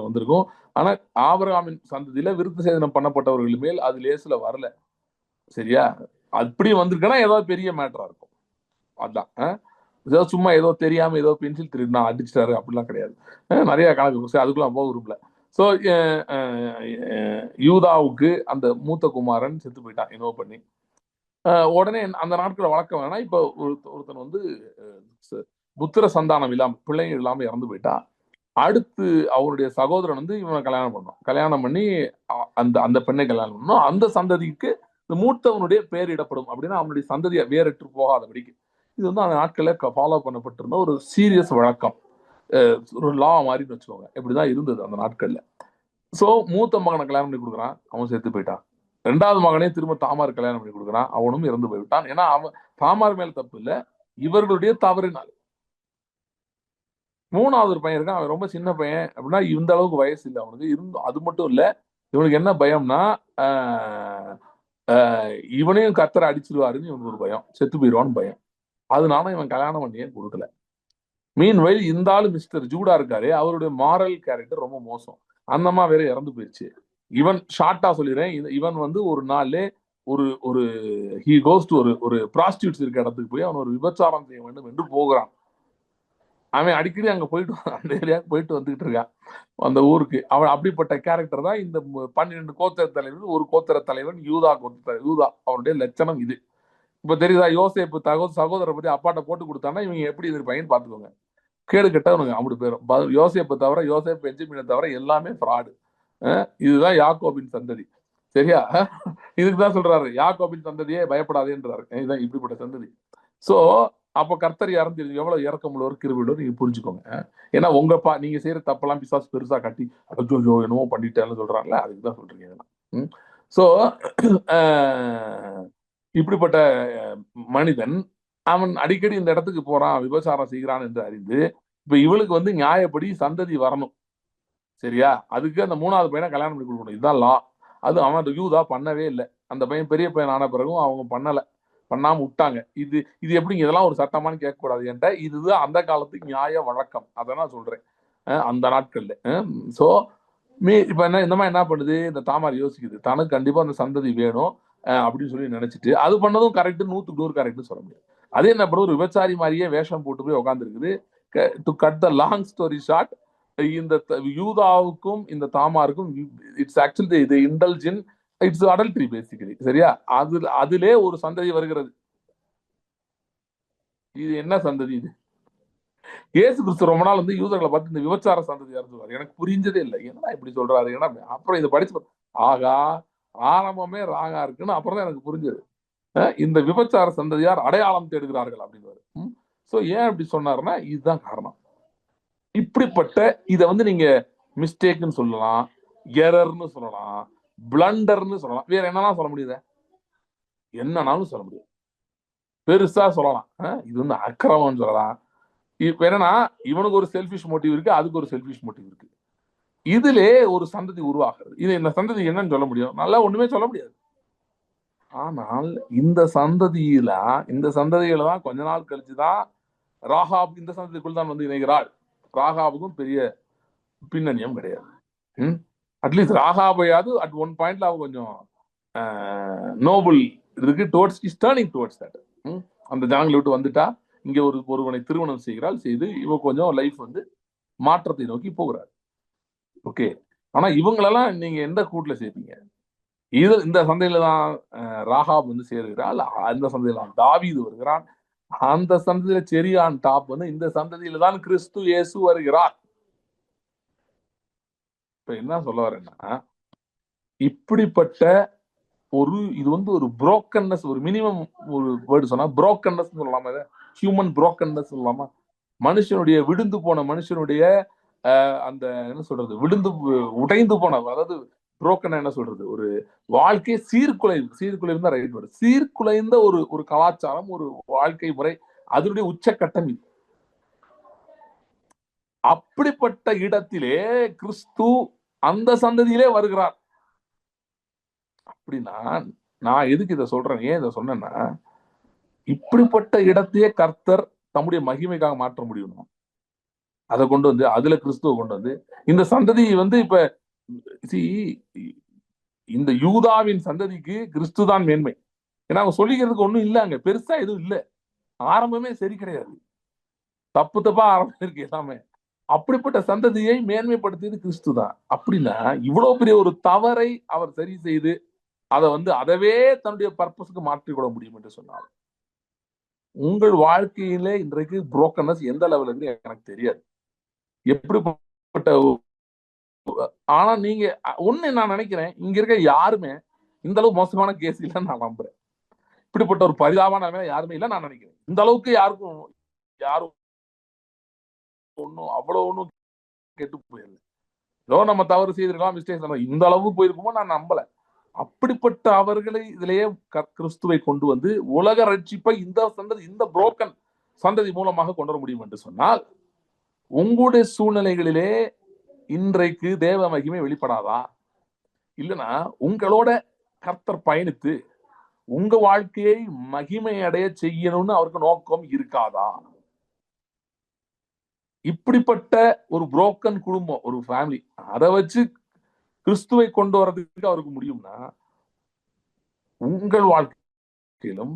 வந்திருக்கும். ஆனா ஆபிரகாமின் சந்ததியில விருத்த சேதனம் பண்ணப்பட்டவர்கள் மேல் அது லேசுல வரல, சரியா. அப்படி வந்திருக்குன்னா ஏதாவது பெரிய மேட்டரா இருக்கும். அதான் ஏதோ சும்மா ஏதோ தெரியாம ஏதோ பென்சில் திருடினா அடிச்சிட்டாரு அப்படிலாம் கிடையாது. நிறைய கணக்கு அதுக்குள்ள போக விரும்பல. ஸோ யூதாவுக்கு அந்த மூத்த குமாரன் செத்து போயிட்டான் என்னவோ பண்ணி. உடனே அந்த நாட்களை வழக்கம் வேணா, இப்ப ஒருத்தன் புத்திர சந்தானம் இல்லாம, பிள்ளைங்க இல்லாம இறந்து போயிட்டா, அடுத்து அவருடைய சகோதரன் இவனை கல்யாணம் பண்ணி அந்த பெண்ணை கல்யாணம் பண்ணணும். அந்த சந்ததிக்கு இந்த மூத்தவனுடைய பேர் இடப்படும் அப்படின்னா அவனுடைய சந்ததியை வேறற்று போகாதபடிக்கு. இது அந்த நாட்களில் ஃபாலோ பண்ணப்பட்டிருந்த ஒரு சீரியஸ் வழக்கம், ஒரு லா மாதிரி வச்சுக்கோங்க. இப்படிதான் இருந்தது அந்த நாட்கள்ல. சோ மூத்த மகனை கல்யாணம் பண்ணி கொடுக்குறான், அவன் செத்து போயிட்டான். 2வது மகனே திரும்ப தாமார் கல்யாணம் பண்ணி கொடுக்குறான், அவனும் இறந்து போய்விட்டான். ஏன்னா அவன் தாமார் மேல தப்பு இல்லை, இவர்களுடைய தவறினால். 3வது ஒரு பையன் இருக்கான், அவன் ரொம்ப சின்ன பையன் அப்படின்னா, இந்த அளவுக்கு வயசு இல்லை அவனுக்கு. அது மட்டும் இல்ல, இவனுக்கு என்ன பயம்னா, இவனையும் கர்த்தரை அடிச்சிருவாருன்னு இவனுக்கு ஒரு பயம், செத்து போயிடுவான்னு பயம். அதனால இவன் கல்யாணம் பண்ணியே கொடுக்கல. மீன்வைல் இந்த ஆளு மிஸ்டர் ஜூடா இருக்காரு, அவருடைய மாரல் கேரக்டர் ரொம்ப மோசம். அந்தம்மா வேற இறந்து போயிடுச்சு. இவன் ஷார்ட்டா சொல்லிடுறேன், இவன் ஒரு நாள்ல ஒரு ஹி கோஸ் டு ஒரு ப்ராஸ்டியூட்ஸ் இருக்க இடத்துக்கு போய் அவன் ஒரு விபச்சாரம் செய்ய வேண்டும் என்று போகிறான். அவன் அடிக்கடி அங்க போயிட்டு அந்த ஏரியாவுக்கு போயிட்டு வந்துகிட்டு இருக்கான், அந்த ஊருக்கு. அவன் அப்படிப்பட்ட கேரக்டர் தான் இந்த 12 கோத்திர தலைவர், ஒரு கோத்திர தலைவன் யூதா அவனுடைய லட்சணம் இது. இப்ப தெரியுதா, யோசேப்பு சகோதரரை பத்தி அப்பாட்ட போட்டு கொடுத்தானா இவங்க எப்படி இருப்பாங்கன்னு பாத்துக்கோங்க. கேடு கெட்டவனுங்க அப்படி பேரும். யோசேப்பை தவிர, யோசேப் பெஞ்சமினை தவிர எல்லாமே ஃப்ராடு. இதுதான் யாக்கோபின் சந்ததி, சரியா. இதுக்குதான் சொல்றாரு, யாக்கோபின் சந்ததியே பயப்படாதேன்றாரு. இதுதான் இப்படிப்பட்ட சந்ததி. சோ அப்ப கர்த்தர் யாரும் தெரிஞ்சு எவ்வளவு இறக்கமுள்ளவர், கிருபையுள்ளவர் நீங்க புரிஞ்சுக்கோங்க. ஏன்னா நீங்க செய்யற தப்பெல்லாம் பிசாசு பெருசா கட்டி அச்சோ என்னமோ பண்ணிட்டேன்னு சொல்றாங்கல்ல, அதுக்குதான் சொல்றீங்க. சோ இப்படிப்பட்ட மனிதன் அவன் அடிக்கடி இந்த இடத்துக்கு போறான், விபச்சாரம் செய்கிறான் என்று அறிந்து, இப்ப இவளுக்கு நியாயப்படி சந்ததி வரணும், சரியா? அதுக்கு அந்த 3வது பையனை கல்யாணம் பண்ணி கொடுக்கணும். இதுதான் லா. அது அவன் யூதா பண்ணவே இல்லை. அந்த பையன் பெரிய பையன் ஆன பிறகும் அவங்க பண்ணல, பண்ணாம விட்டாங்க. இது இது எப்படிங்க, இதெல்லாம் ஒரு சட்டமானு கேட்கக்கூடாது என்கிட்ட. இதுதான் அந்த காலத்துக்கு நியாய வழக்கம். அதை நான் சொல்றேன். அந்த நாட்கள்ல. ஸோ இப்ப என்ன இந்த மாதிரி என்ன பண்ணுது, இந்த தாமார் யோசிக்குது, தனக்கு கண்டிப்பா அந்த சந்ததி வேணும் அப்படின்னு சொல்லி நினைச்சிட்டு அது பண்ணதும் கரெக்ட், 100க்கு 100 கரெக்ட்னு சொல்ல முடியாது. அதே என்ன பண்ணுது, ஒரு விபச்சாரி மாதிரியே வேஷம் போட்டு போய் உட்காந்துருக்குது. To cut the long story short, இந்த யூதாவுக்கும் இந்த தாமாருக்கும் இட்ஸ் ஆக்சுவலி இது இன்டல்ஜின், இட்ஸ் அடல்ட்ரி பேசிக்கலி. சரியா? அதிலே ஒரு சந்ததி வருகிறது. இது என்ன சந்ததி இது? இயேசு கிறிஸ்து ரொம்ப நாள் வந்து யூதர்களை பார்த்து இந்த விபச்சார சந்ததியா சொல்லுவார். எனக்கு புரிஞ்சதே இல்லை, என்ன இப்படி சொல்றாரு. ஏன்னா அப்புறம் இதை படிச்சு ஆகா, ஆரம்பமே ராங்கா இருக்குன்னு அப்புறம் தான் எனக்கு புரிஞ்சது. இந்த விபச்சார சந்ததியார் அடையாளம் தேடுகிறார்கள் அப்படின்னு. சோ ஏன் இப்படி சொன்னாருன்னா இதுதான் காரணம். இப்படிப்பட்ட இதை வந்து நீங்க மிஸ்டேக்னு சொல்லலாம், எரர்னு சொல்லலாம், பிளண்டர்னு சொல்லலாம், வேற என்னலாம் சொல்ல முடியுது, என்னன்னாலும் சொல்ல முடியும். பெருசா சொல்லலாம், இது வந்து அக்கிரமம்னு சொல்லலாம். இப்ப என்னன்னா இவனுக்கு ஒரு செல்ஃபிஷ் மோட்டிவ் இருக்கு, அதுக்கு ஒரு செல்ஃபிஷ் மோட்டிவ் இருக்கு. இதிலே ஒரு சந்ததி உருவாகிறது. இது இந்த சந்ததி என்னன்னு சொல்ல முடியும்? நல்லா ஒண்ணுமே சொல்ல முடியாது. ஆனால் இந்த சந்ததியில தான் கொஞ்ச நாள் கழிச்சுதான் ராகாப் இந்த சந்ததிக்குள் தான் வந்து இணைகிறாள். ராகாபுக்கும் பெரிய பின்னணியும் கிடையாது. அட்லீஸ்ட் ராகாபையாவது அட் ஒன் பாயிண்ட்ல அவ கொஞ்சம் நோபல் இருக்கு, towards is turning towards that. அந்த ஜனங்களை விட்டு வந்துட்டா இங்க ஒருவனை திருமணம் செய்து இவ கொஞ்சம் லைஃப் வந்து மாற்றத்தை நோக்கி போகிறார். ஓகே, ஆனா இவங்களெல்லாம் நீங்க எந்த கூட்டுல சேர்ப்பீங்க? இந்த சந்தையில தான் ராகாப் வந்து சேருகிறாள், அந்த சந்தையில தான் தாவீது வருகிறான், அந்த சந்ததியில செரியான் டாப் வந்து இந்த சந்ததியில தான் கிறிஸ்து இயேசு வருகிறார். இப்ப என்ன சொல்ல வரேன்னா, இப்படிப்பட்ட இது வந்து ஒரு புரோக்கன்னஸ், ஒரு மினிமம் ஒரு வேர்டு சொன்னா புரோக்கன்னஸ் சொல்லலாமா, ஹியூமன் புரோக்கன்னஸ் சொல்லலாமா? மனுஷனுடைய விழுந்து போன மனுஷனுடைய அந்த என்ன சொல்றது, உடைந்து போன, அதாவது புரோக்கன் என்ன சொல்றது, ஒரு வாழ்க்கை சீர்குலைந்து ரைட் வரும், சீர்குலைந்த ஒரு கலாச்சாரம், ஒரு வாழ்க்கை முறை, அதனுடைய உச்சக்கட்டம் இது. அப்படிப்பட்ட இடத்திலே கிறிஸ்து அந்த சந்ததியிலே வருகிறார். அப்படின்னா நான் எதுக்கு இதை சொல்றேன், ஏன் இதை சொன்னேன்னா, இப்படிப்பட்ட இடத்தையே கர்த்தர் தம்முடைய மகிமைக்காக மாற்ற முடியும். அதை கொண்டு வந்து அதுல கிறிஸ்துவ கொண்டு வந்து இந்த சந்ததி வந்து இப்ப இந்த யூதாவின் சந்ததிக்கு கிறிஸ்து தான் மேன்மை. ஏன்னா அவங்க சொல்லிக்கிறதுக்கு ஒண்ணும் இல்ல, அங்க பெருசா எதுவும் இல்ல, ஆரம்பமே சரி கிடையாது, தப்பா ஆரம்பம் இருக்கு எல்லாமே. அப்படிப்பட்ட சந்ததியை மேன்மைப்படுத்தியது கிறிஸ்து தான். அப்படின்னா இவ்வளவு பெரிய ஒரு தவறை அவர் சரி செய்து அதை வந்து அதவே தன்னுடைய பர்பஸ்க்கு மாற்றிக்கொள்ள முடியும் என்று சொன்னார். உங்கள் வாழ்க்கையிலே இன்றைக்கு புரோக்கன்னஸ் எந்த லெவல் இருக்கு எனக்கு தெரியாது, எப்படிப்பட்ட. ஆனா நீங்க ஒண்ணு நான் நினைக்கிறேன், இங்க இருக்க யாருமே இந்த அளவு மோசமான கேஸ் இல்லைன்னு நான் நம்புறேன். இப்படிப்பட்ட ஒரு பரிதாபமான யாருமே இல்லை நான் நினைக்கிறேன். இந்த அளவுக்கு யாரும் ஒன்னும் அவ்வளவு ஒன்னும் கெட்டு போயிடல. ஏதோ நம்ம தவறு செய்திருக்கலாம், மிஸ்டேக், இந்த அளவு போயிருக்குமோ நான் நம்பல. அப்படிப்பட்ட அவர்களை இதிலேயே கிறிஸ்துவை கொண்டு வந்து உலக ரட்சிப்பை இந்த புரோக்கன் சந்ததி மூலமாக கொண்டு வர முடியும் என்று சொன்னால், உங்களுடைய சூழ்நிலைகளிலே இன்றைக்கு தேவ மகிமை வெளிப்படாதா? இல்லைன்னா உங்களோட கர்த்தர் பயணித்து உங்க வாழ்க்கையை மகிமை அடைய செய்யணும்னு அவருக்கு நோக்கம் இருக்காதா? இப்படிப்பட்ட ஒரு புரோக்கன் குடும்பம், ஒரு ஃபேமிலி, அதை வச்சு கிறிஸ்துவை கொண்டு வர்றதுக்கு அவருக்கு முடியும்னா, உங்கள் வாழ்க்கையிலும்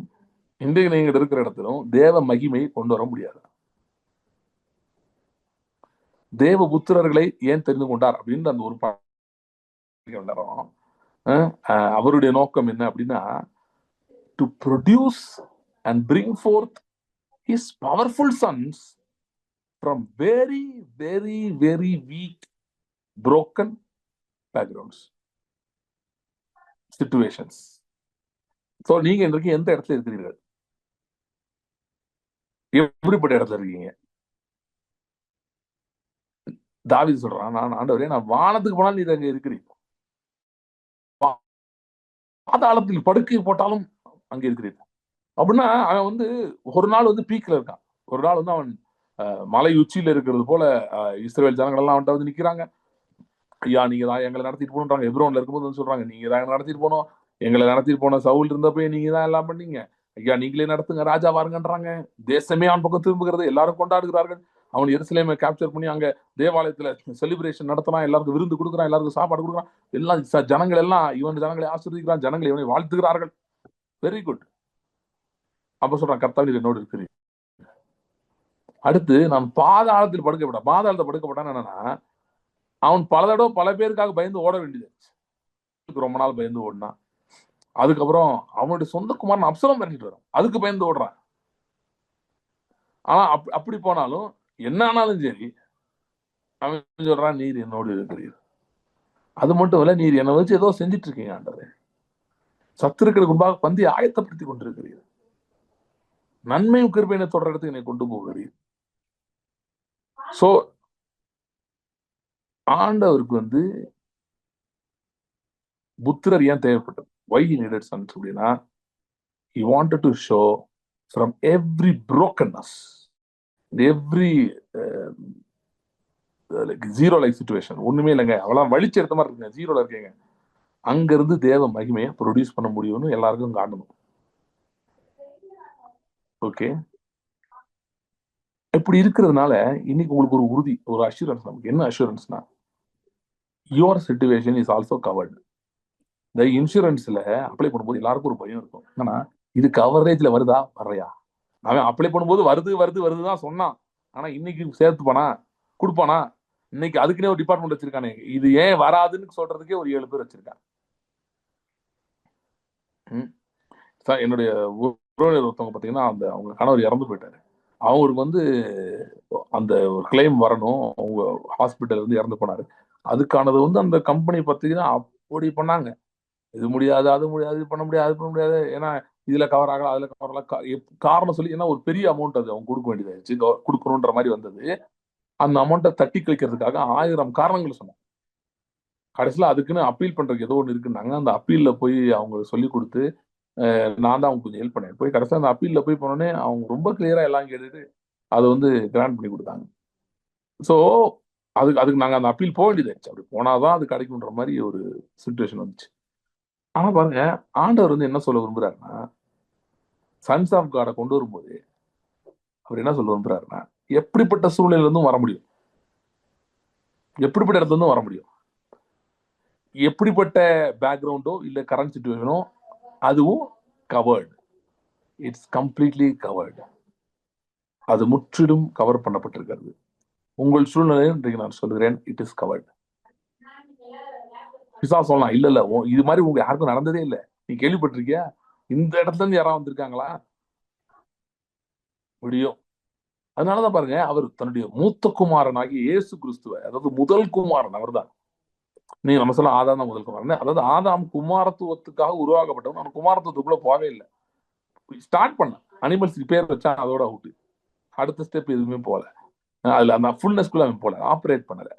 இன்றைக்கு நீங்க இருக்கிற இடத்திலும் தேவ மகிமையை கொண்டு வர முடியாது. தேவ புத்திரர்களை ஏன் தெரிந்து கொண்டார் அப்படின்னு அந்த ஒரு அவருடைய நோக்கம் என்ன அப்படின்னா, to produce and bring fourth his powerful sons from very, very, very weak, broken backgrounds, situations. So நீங்க இன்றைக்கு எந்த இடத்துல இருக்கிறீர்கள்? எப்படிப்பட்ட இடத்துல இருக்கீங்க? தாவீது சொல்றான், நான் ஆண்டவரே, நான் வானத்துக்கு போனாலும் நீர் அங்க இருக்கிறீங்க, பாதாளத்தில் படுக்கை போட்டாலும் அங்க இருக்கிறீர்கள். அப்படின்னா அவன் வந்து ஒரு நாள் வந்து பீக்ல இருக்கான், ஒரு நாள் வந்து அவன் மலை உச்சியில இருக்கிறது போல இஸ்ரவேல் ஜனங்கள் எல்லாம் அவன்கிட்ட வந்து நிக்கிறாங்க. ஐயா நீங்க தான் எங்களை நடத்திட்டு போகணுன்றாங்க. எப்ரோன்ல இருக்கும்போது வந்து சொல்றாங்க, நீங்க தான் எங்களை நடத்திட்டு போனோம், எங்களை நடத்திட்டு போன சவுல் இருந்தப்ப நீங்க தான் எல்லாம் பண்ணீங்க, ஐயா நீங்களே நடத்துங்க, ராஜா வாருங்கன்றாங்க. தேசமே அவன் பக்கம் திரும்புகிறது, எல்லாரும் கொண்டாடுகிறார்கள். அவன் எருசலேமை கேப்சர் பண்ணி அங்க தேவாலயத்துல செலிப்ரேஷன் நடத்தினா, எல்லாருக்கும் விருந்து கொடுக்குறான், எல்லாருக்கும் சாப்பாடு கொடுக்குறான், எல்லாம் ஜனங்கள் எல்லாம் இவன் ஜனங்களை ஆசீர்வதிக்கிறான், ஜனங்கள் இவனை வாழ்த்துகிறார்கள். Very good. அப்ப சொல்றான், கர்த்தாவே என்னோடு இருக்கிறீர். அடுத்து நான் பாதாளத்தில் படுக்கப்பட்டான். பாதாளத்தை படுக்கப்பட்டான்னு என்னன்னா, அவன் பல தடவை பல பேருக்காக பயந்து ஓட வேண்டியது, ரொம்ப நாள் பயந்து ஓடினான். அதுக்கப்புறம் அவனுடைய சொந்த குமாரன் அப்சலோம் பண்ணிட்டு வரான், அதுக்கு பயந்து ஓடுறான். ஆனா அப்படி போனாலும் என்ன ஆனாலும் சரி அவன் சொல்றான், நீர் என்னோடு இருக்கிறீர். அது மட்டும் இல்ல, நீர் என்னை வச்சு ஏதோ செஞ்சுட்டு இருக்கீங்க ஆண்டவரே, சத்துருக்களுக்கு முன்பாக பந்தி ஆயத்தப்படுத்தி கொண்டிருக்கிறீர், நன்மையும் கிருபையினை தொடர இடத்துக்கு என்னை கொண்டு போகிறீர். சோ ஆண்டவருக்கு வந்து புத்திரர் ஏன் தேவைப்பட்டது? why he needed sons அப்படின்னா, he wanted to show from every brokenness, every like zero like situation, ஒண்ணுமே இல்லைங்க, அவெல்லாம் வலிச்சு எடுத்த மாதிரி இருக்குங்க, ஜீரோல இருக்கீங்க, அங்க இருந்து தேவ மகிமையை ப்ரொடியூஸ் பண்ண முடியும்னு எல்லாருக்கும் காட்டணும். ஓகே, இப்படி இருக்கிறதுனால இன்னைக்கு உங்களுக்கு ஒரு உறுதி, ஒரு அஷூரன்ஸ். நமக்கு என்ன அஷூரன்ஸ்னா, your situation is also covered. இந்த இன்சூரன்ஸ்ல அப்ளை பண்ணும்போது எல்லாருக்கும் ஒரு பயம் இருக்கும், என்னன்னா இது கவரேஜ்ல வருதா வர்றையா. அவன் அப்ளை பண்ணும்போது வருது வருது வருதுதான் சொன்னான், ஆனா இன்னைக்கு சேர்த்துப்பானா கொடுப்பானா? இன்னைக்கு அதுக்குன்னே ஒரு டிபார்ட்மெண்ட் வச்சிருக்கானே, இது ஏன் வராதுன்னு சொல்றதுக்கே ஒரு 7 பேர் வச்சிருக்கான். என்னுடைய உறவினர் ஒருத்தவங்க பாத்தீங்கன்னா, அந்த அவங்க கணவர் இறந்து போயிட்டாரு. அவருக்கு வந்து அந்த கிளைம் வரணும், அவங்க ஹாஸ்பிட்டல் வந்து இறந்து போனாரு, அதுக்கானது வந்து அந்த கம்பெனி பார்த்தீங்கன்னா அப்படி பண்ணாங்க, இது முடியாது அது முடியாது, இது பண்ண முடியாது அது பண்ண முடியாது, ஏன்னா இதுல கவர் ஆகல அதுல கவர் ஆகல, காரணம் சொல்லி, ஏன்னா ஒரு பெரிய அமௌண்ட் அது அவங்க கொடுக்க வேண்டியதாச்சு, கொடுக்கணுன்ற மாதிரி வந்தது. அந்த அமௌண்ட்டை தட்டி கழிக்கிறதுக்காக 1000 காரணங்கள் சொன்னாங்க. கடைசியில் அதுக்குன்னு அப்பீல் பண்றதுக்கு ஏதோ ஒன்று இருக்குன்னாங்க. அந்த அப்பீல்ல போய் அவங்க சொல்லி கொடுத்து, நான் தான் அவங்க கொஞ்சம் ஹெல்ப் பண்ணேன். போய் கடைசியில் அந்த அப்பீல்ல போய் போனோடனே அவங்க ரொம்ப கிளியரா எல்லாம் கேட்டுட்டு அதை வந்து கிராண்ட் பண்ணி கொடுத்தாங்க. ஸோ அதுக்கு நாங்கள் அந்த அப்பீல் போக வேண்டியதாச்சு, அப்படி போனாதான் அது கிடைக்குன்ற மாதிரி ஒரு சுச்சுவேஷன் வந்துச்சு. ஆனா பாருங்க, ஆண்டவர் வந்து என்ன சொல்ல விரும்புறாருன்னா, சன்ஸ் ஆஃப் காடை கொண்டு வரும்போது அவர் என்ன சொல்ல விரும்புறாருன்னா, எப்படிப்பட்ட சூழ்நிலையில இருந்தும் வர முடியும், எப்படிப்பட்ட இடத்துல இருந்தும் வர முடியும், எப்படிப்பட்ட பேக்ரவுண்டோ இல்ல கரண்ட் சிச்சுவேஷனோ அதுவும் கவர்டு. It's completely covered. அது முற்றிலும் கவர் பண்ணப்பட்டிருக்கிறது. உங்கள் சூழ்நிலை இன்றைக்கு நான் சொல்கிறேன், இட் இஸ் கவர்டு. சொல்லலாம், இல்ல இல்ல இது மாதிரி உங்க யாருக்கும் நடந்ததே இல்லை, நீ கேள்விப்பட்டிருக்கியா, இந்த இடத்துல இருந்து யாராவது வந்திருக்காங்களா? முடியும். அதனாலதான் பாருங்க, அவர் தன்னுடைய மூத்த குமாரனாகிய இயேசு கிறிஸ்துவ, அதாவது முதல் குமாரன் அவர் தான். நீங்க நம்ம சொல்ல ஆதாம் தான் முதல் குமாரன், அதாவது ஆதாம் குமாரத்துவத்துக்காக உருவாக்கப்பட்டவன், அவன் குமாரத்துவத்துக்குள்ள போவே இல்லை. ஸ்டார்ட் பண்ண அனிமல்ஸ் பேர் வச்சா அதோட அவுட்டு, அடுத்த ஸ்டெப் எதுவுமே போல, அதுல அந்த ஃபுல்னஸ்குள்ள அவன் போல, ஆப்ரேட் பண்ணல.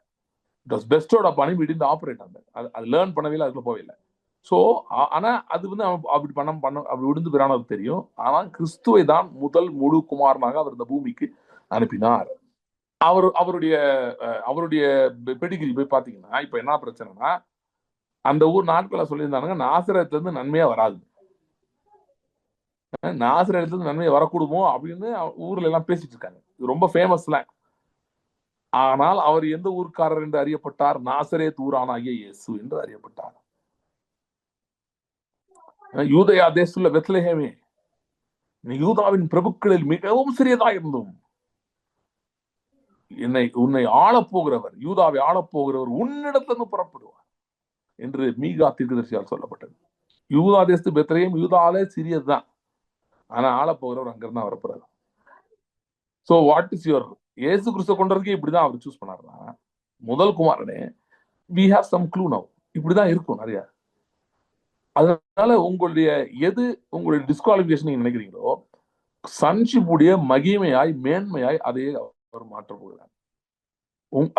இட் வாஸ் பெஸ்டோட பண்ணி விட்டு ஆப்ரேட் அந்த அது லேர்ன் பண்ணவே இல்லை, அதுக்குள்ள போவே இல்லை. ஸோ ஆனா அது வந்து அவன் அப்படி அப்படி விழுந்து பிறானது தெரியும். ஆனா கிறிஸ்துவை தான் முதல் முழு குமாரனாக அவர் இந்த பூமிக்கு அனுப்பினார். அவருடைய அவருடைய பெடிகிரி போய் பாத்தீங்கன்னா, இப்ப என்ன பிரச்சனைனா, அந்த ஊர் நாட்களை சொல்லியிருந்தாங்க, நாசரேத்துல இருந்து நன்மையா வராது, நாசரேத்துல இருந்து நன்மையா வரக்கூடுமோ அப்படின்னு ஊர்ல எல்லாம் பேசிட்டு இருக்காங்க. இது ரொம்ப ஃபேமஸ்ல. ஆனால் அவர் எந்த ஊர்க்காரர் என்று அறியப்பட்டார்? நாசரேத் ஊரானாகிய இயேசு என்று அறியப்பட்டார். யூதயா தேசத்துல பெத்லஹேமே, யூதாவின் பிரபுக்களில் மிகவும் சிறியதா இருந்தும் உன்னை ஆளப்போகிறவர், யூதாவை ஆளப்போகிறவர் உன்னிடத்திலிருந்து புறப்படுவார் என்று மீகா தீர்க்கதரிசியால் சொல்லப்பட்டது. யூதா தேசத்து பெத்லஹேம் யூதாலே சிறியதுதான், ஆனா ஆளப்போகிறவர் அங்கிருந்தா வரப்போறாரு. சோ வாட் இஸ் யுவர், இயேசு கிறிஸ்துவ கொண்டதுக்கு இப்படிதான் அவர் சூஸ் பண்ணாருன்னா, முதல் குமாரனே we have some clue now, இப்படிதான் இருக்கும் நிறைய. அதனால உங்களுடைய உங்களுடைய டிஸ்குவாலிபிகேஷன் நீங்க நினைக்கிறீங்களோ, சன்ஷிப் உடைய மகிமையாய் மேன்மையாய் அதையே அவர் மாற்ற போகிறார்.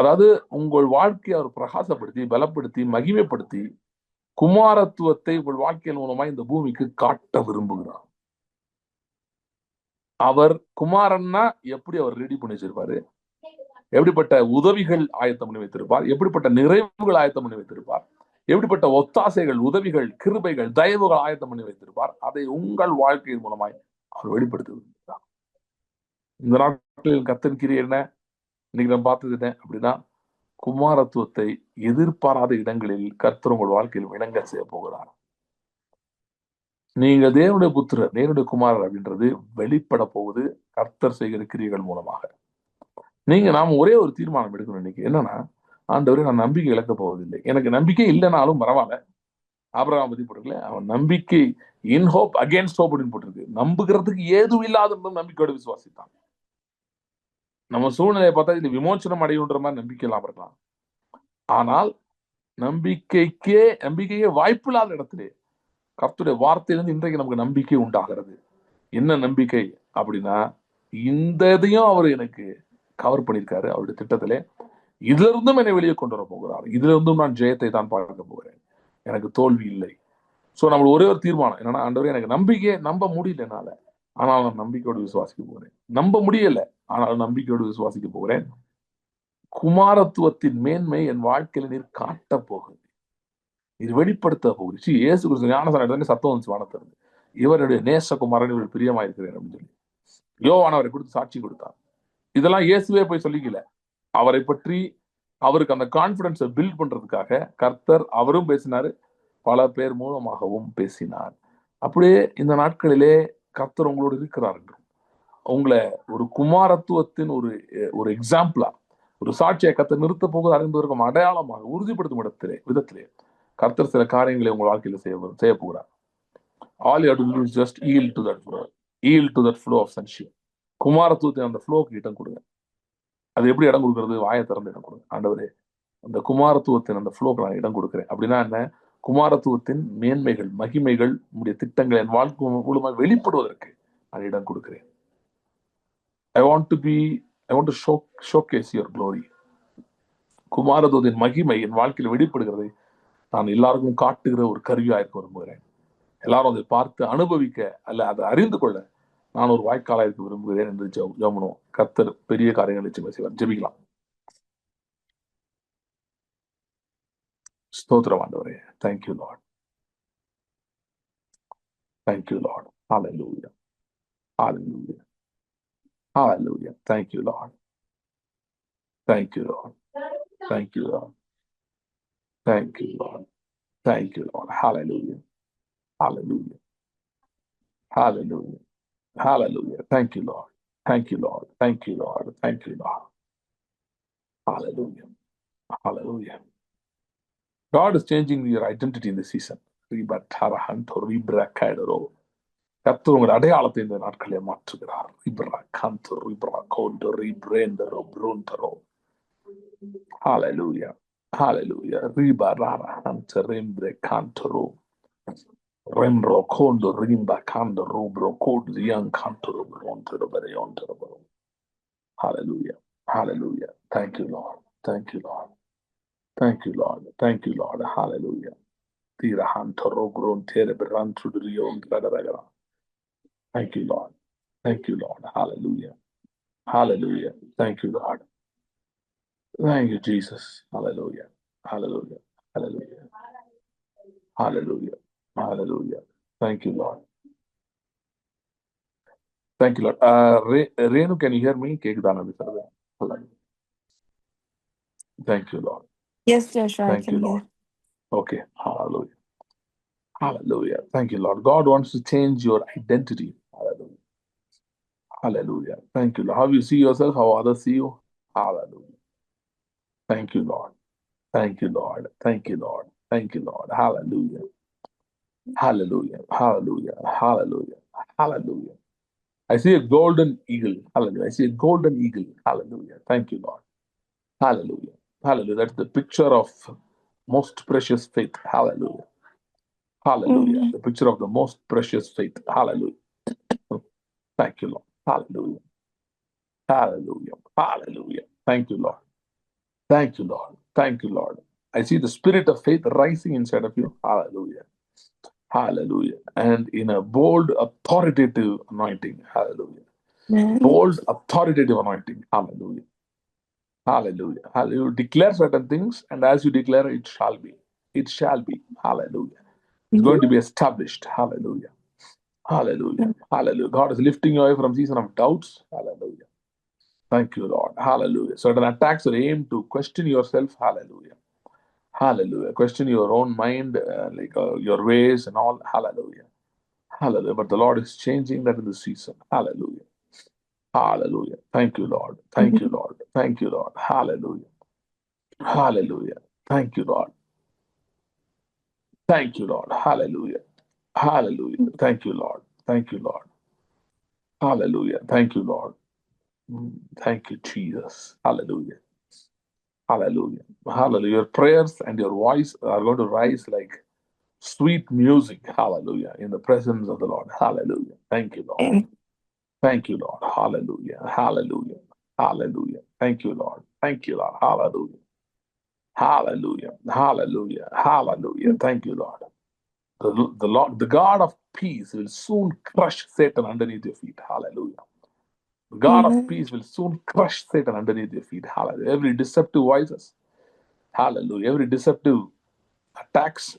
அதாவது உங்கள் வாழ்க்கையை அவர் பிரகாசப்படுத்தி பலப்படுத்தி மகிமைப்படுத்தி குமாரத்துவத்தை உங்கள் வாழ்க்கையின் மூலமாய் இந்த பூமிக்கு காட்ட விரும்புகிறார். அவர் குமாரன்னா எப்படி அவர் ரெடி பண்ணி வச்சிருப்பாரு, எப்படிப்பட்ட உதவிகள் ஆயத்தம் பண்ணி வைத்திருப்பார், எப்படிப்பட்ட நிறைவுகள் ஆயத்தம் பண்ணி வைத்திருப்பார், எப்படிப்பட்ட ஒத்தாசைகள், உதவிகள், கிருபைகள், தயவுகள் ஆயத்தம் பண்ணி வைத்திருப்பார். அதை உங்கள் வாழ்க்கையின் மூலமாய் அவர் வெளிப்படுத்துகிறார். இந்த நாட்களில் கர்த்தரின் கிரியை என்ன, இன்னைக்கு நம்ம பார்த்தது என்ன அப்படின்னா, குமாரத்துவத்தை எதிர்பாராத இடங்களில் கர்த்தர் உங்கள் வாழ்க்கையில் விளங்க செய்ய போகிறார். நீங்க தேவனுடைய புத்திரர், தேவனுடைய குமாரர் அப்படின்றது வெளிப்பட போவது கர்த்தர் செய்கிற கிரியைகள் மூலமாக. நாம ஒரே ஒரு தீர்மானம் எடுக்கணும் இன்னைக்கு. என்னன்னா, ஆண்டவரே நான் நம்பிக்கை இழக்க போவதில்லை. எனக்கு நம்பிக்கை இல்லைனாலும் பரவாயில்ல. ஆபிரகாம் பத்தி போட்டிருக்கல, அவன் நம்பிக்கை இன் ஹோப் அகேன்ஸ்ட் ஹோப் அப்படின்னு போட்டிருக்கு. நம்புகிறதுக்கு ஏதும் இல்லாத நம்பிக்கையோட விசுவாசித்தான். நம்ம சூழ்நிலையை பார்த்தா இது விமோச்சனம் அடையுன்ற மாதிரி நம்பிக்கை இல்லாம இருக்கலாம். ஆனால் நம்பிக்கையே வாய்ப்பு இல்லாத இடத்திலே கர்த்தருடைய வார்த்தையிலிருந்து இன்றைக்கு நமக்கு நம்பிக்கை உண்டாகிறது. என்ன நம்பிக்கை அப்படின்னா, இந்த இதையும் அவர் எனக்கு கவர் பண்ணியிருக்காரு அவருடைய திட்டத்திலே. இதுல இருந்தும் என்னை வெளியே கொண்டு வர போகிறார். இதுல இருந்தும் நான் ஜெயத்தை தான் பார்க்க போகிறேன். எனக்கு தோல்வி இல்லை. சோ நம்ம ஒரே ஒரு தீர்மானம் என்னன்னா, ஆண்டவரே எனக்கு நம்பிக்கையை நம்ப முடியல என்னால, ஆனால் நான் நம்பிக்கையோடு விசுவாசிக்க போகிறேன். நம்ப முடியல, ஆனால் நம்பிக்கையோடு விசுவாசிக்க போகிறேன். குமாரத்துவத்தின் மேன்மை என் வாழ்க்கையில நீர் காட்ட போகுது, இது வெளிப்படுத்த போகுது. இயேசு கிறிஸ்து ஞானஸ்நானம் சத்தம் வந்துச்சு வானத்திலிருந்து, இவருடைய நேசகுமாரன், இவர் பிரியமாயிருக்கிறேன் அப்படின்னு சொல்லி யோவான் அவரை கொடுத்து சாட்சி கொடுத்தார். இதெல்லாம் இயேசுவே போய் சொல்லிக்கல. அவரை பற்றி அவருக்கு அந்த கான்பிடன்ஸை பில்ட் பண்றதுக்காக கர்த்தர் அவரும் பேசினாரு, பல பேர் மூலமாகவும் பேசினார். அப்படியே இந்த நாட்களிலே கர்த்தர் உங்களோடு இருக்கிறார் என்றும், உங்களை ஒரு குமாரத்துவத்தின் ஒரு எக்ஸாம்பிளா, ஒரு சாட்சியை கர்த்தர் நிறுத்த போகிறார் என்பதற்கும் அடையாளமாக உறுதிப்படுத்தும் விதத்திலே கர்த்தர் சில காரியங்களை உங்கள் வாழ்க்கையில செய்ய போகிறார். All you have to do is just yield to that flow. Yield to that flow of sonship. குமாரத்துவத்தை அந்த ஃப்ளோக்கு இடம் கொடுங்க. அது எப்படி இடம் கொடுக்கறது? வாயை திறந்து இடம் கொடுங்க. ஆண்டவரே, அந்த குமாரத்துவத்தின் அந்த ஃப்ளோக்கு நான் இடம் கொடுக்கிறேன். அப்படின்னா என்ன? குமாரத்துவத்தின் மேன்மைகள், மகிமைகள், உங்களுடைய திட்டங்கள் என் வாழ்க்கை மூலமாக வெளிப்படுவதற்கு நான் இடம் கொடுக்கிறேன். I want to showcase your glory. குமாரத்துவத்தின் மகிமை என் வாழ்க்கையில் வெளிப்படுகிறதை நான் எல்லாருக்கும் காட்டுகிற ஒரு கருவியா இருக்க விரும்புகிறேன். எல்லாரும் அதை பார்த்து அனுபவிக்க, அல்ல அதை அறிந்து கொள்ள நான் ஒரு வாய்க்காலா இருக்க விரும்புகிறேன் என்று ஜெபம். கர்த்தர் பெரிய காரியங்களை செய்வார். ஜெபிக்கலாம். ஸ்தோத்திரம் ஆண்டவரே. Thank you Lord. Thank you Lord. Hallelujah. Hallelujah. Hallelujah. Thank you Lord. Thank you Lord. Thank you Lord. Thank you Lord. Thank you Lord. Hallelujah. Hallelujah. Hallelujah. Hallelujah. Thank you Lord. Thank you Lord. Thank you Lord. Thank you Lord. Hallelujah. Hallelujah. God is changing your identity in this season. கர்த்தர் உங்கள் அடையாளத்தை இந்த நாட்களே மாற்றுகிறார். Hallelujah. Hallelujah. Remro kondo rimba kando rubro kodo young kanto rubro bro. Hallelujah. Hallelujah. Thank you Lord. Thank you Lord. Thank you Lord. Thank you Lord. Hallelujah. Tira hanto rogron tere beran trudrion radaraga. Thank you Lord. Thank you Lord. Hallelujah. Hallelujah. Thank you Lord. Thank you Jesus. Hallelujah. Hallelujah. Hallelujah. Hallelujah. Hallelujah. Thank you Lord. Thank you Lord. Renu, can you hear me? Thank you Lord. Yes, Joshua. Thank you Lord. Okay. Hallelujah. Hallelujah. Thank you Lord. God wants to change your identity. Hallelujah. Hallelujah. Thank you Lord. How you see yourself, how others see you. Hallelujah. Thank you Lord. Thank you Lord. Thank you Lord. Thank you Lord. Hallelujah. Hallelujah. Hallelujah. Hallelujah. Hallelujah. I see a golden eagle. Hallelujah. I see a golden eagle. Hallelujah. Thank you Lord. Hallelujah. Hallelujah. That's the picture of most precious faith. Hallelujah. Hallelujah. The picture of the most precious faith. Hallelujah. Thank you Lord. Hallelujah. Hallelujah. Hallelujah. Thank you Lord. Thank you Lord. Thank you Lord. I see the spirit of faith rising inside of you. Hallelujah. Hallelujah. And in a bold, authoritative anointing. Hallelujah. Bold, authoritative anointing. Hallelujah. Hallelujah. Hallelujah. You declare certain things, and as you declare, it shall be. It shall be. Hallelujah. It's going to be established. Hallelujah. Hallelujah. Hallelujah. God is lifting you away from season of doubts. Hallelujah. Thank you, Lord. Hallelujah. Certain attacks are aimed to question yourself. Hallelujah. Hallelujah. Question your own mind, your ways and all. Hallelujah. Hallelujah. But the Lord is changing that in the season. Hallelujah. Hallelujah. Thank you, Lord. Thank you, Lord. Thank you, Lord. Hallelujah. Hallelujah. Thank you, Lord. Thank you, Lord. Hallelujah. Hallelujah. Thank you, Lord. Thank you, Lord. Hallelujah. Thank you, Lord. Thank you, Jesus. Hallelujah. Hallelujah. Hallelujah. Your prayers and your voice are going to rise like sweet music. Hallelujah. In the presence of the Lord. Hallelujah. Thank you, Lord. Thank you, Lord. Hallelujah. Hallelujah. Hallelujah. Thank you, Lord. Thank you, Lord. Hallelujah. Hallelujah. Hallelujah. Hallelujah. Thank you, Lord. The Lord, the God of peace will soon crush Satan underneath your feet. Hallelujah. The God of peace will soon crush Satan underneath your feet. Hallelujah. Every deceptive voices. Hallelujah. Every deceptive attacks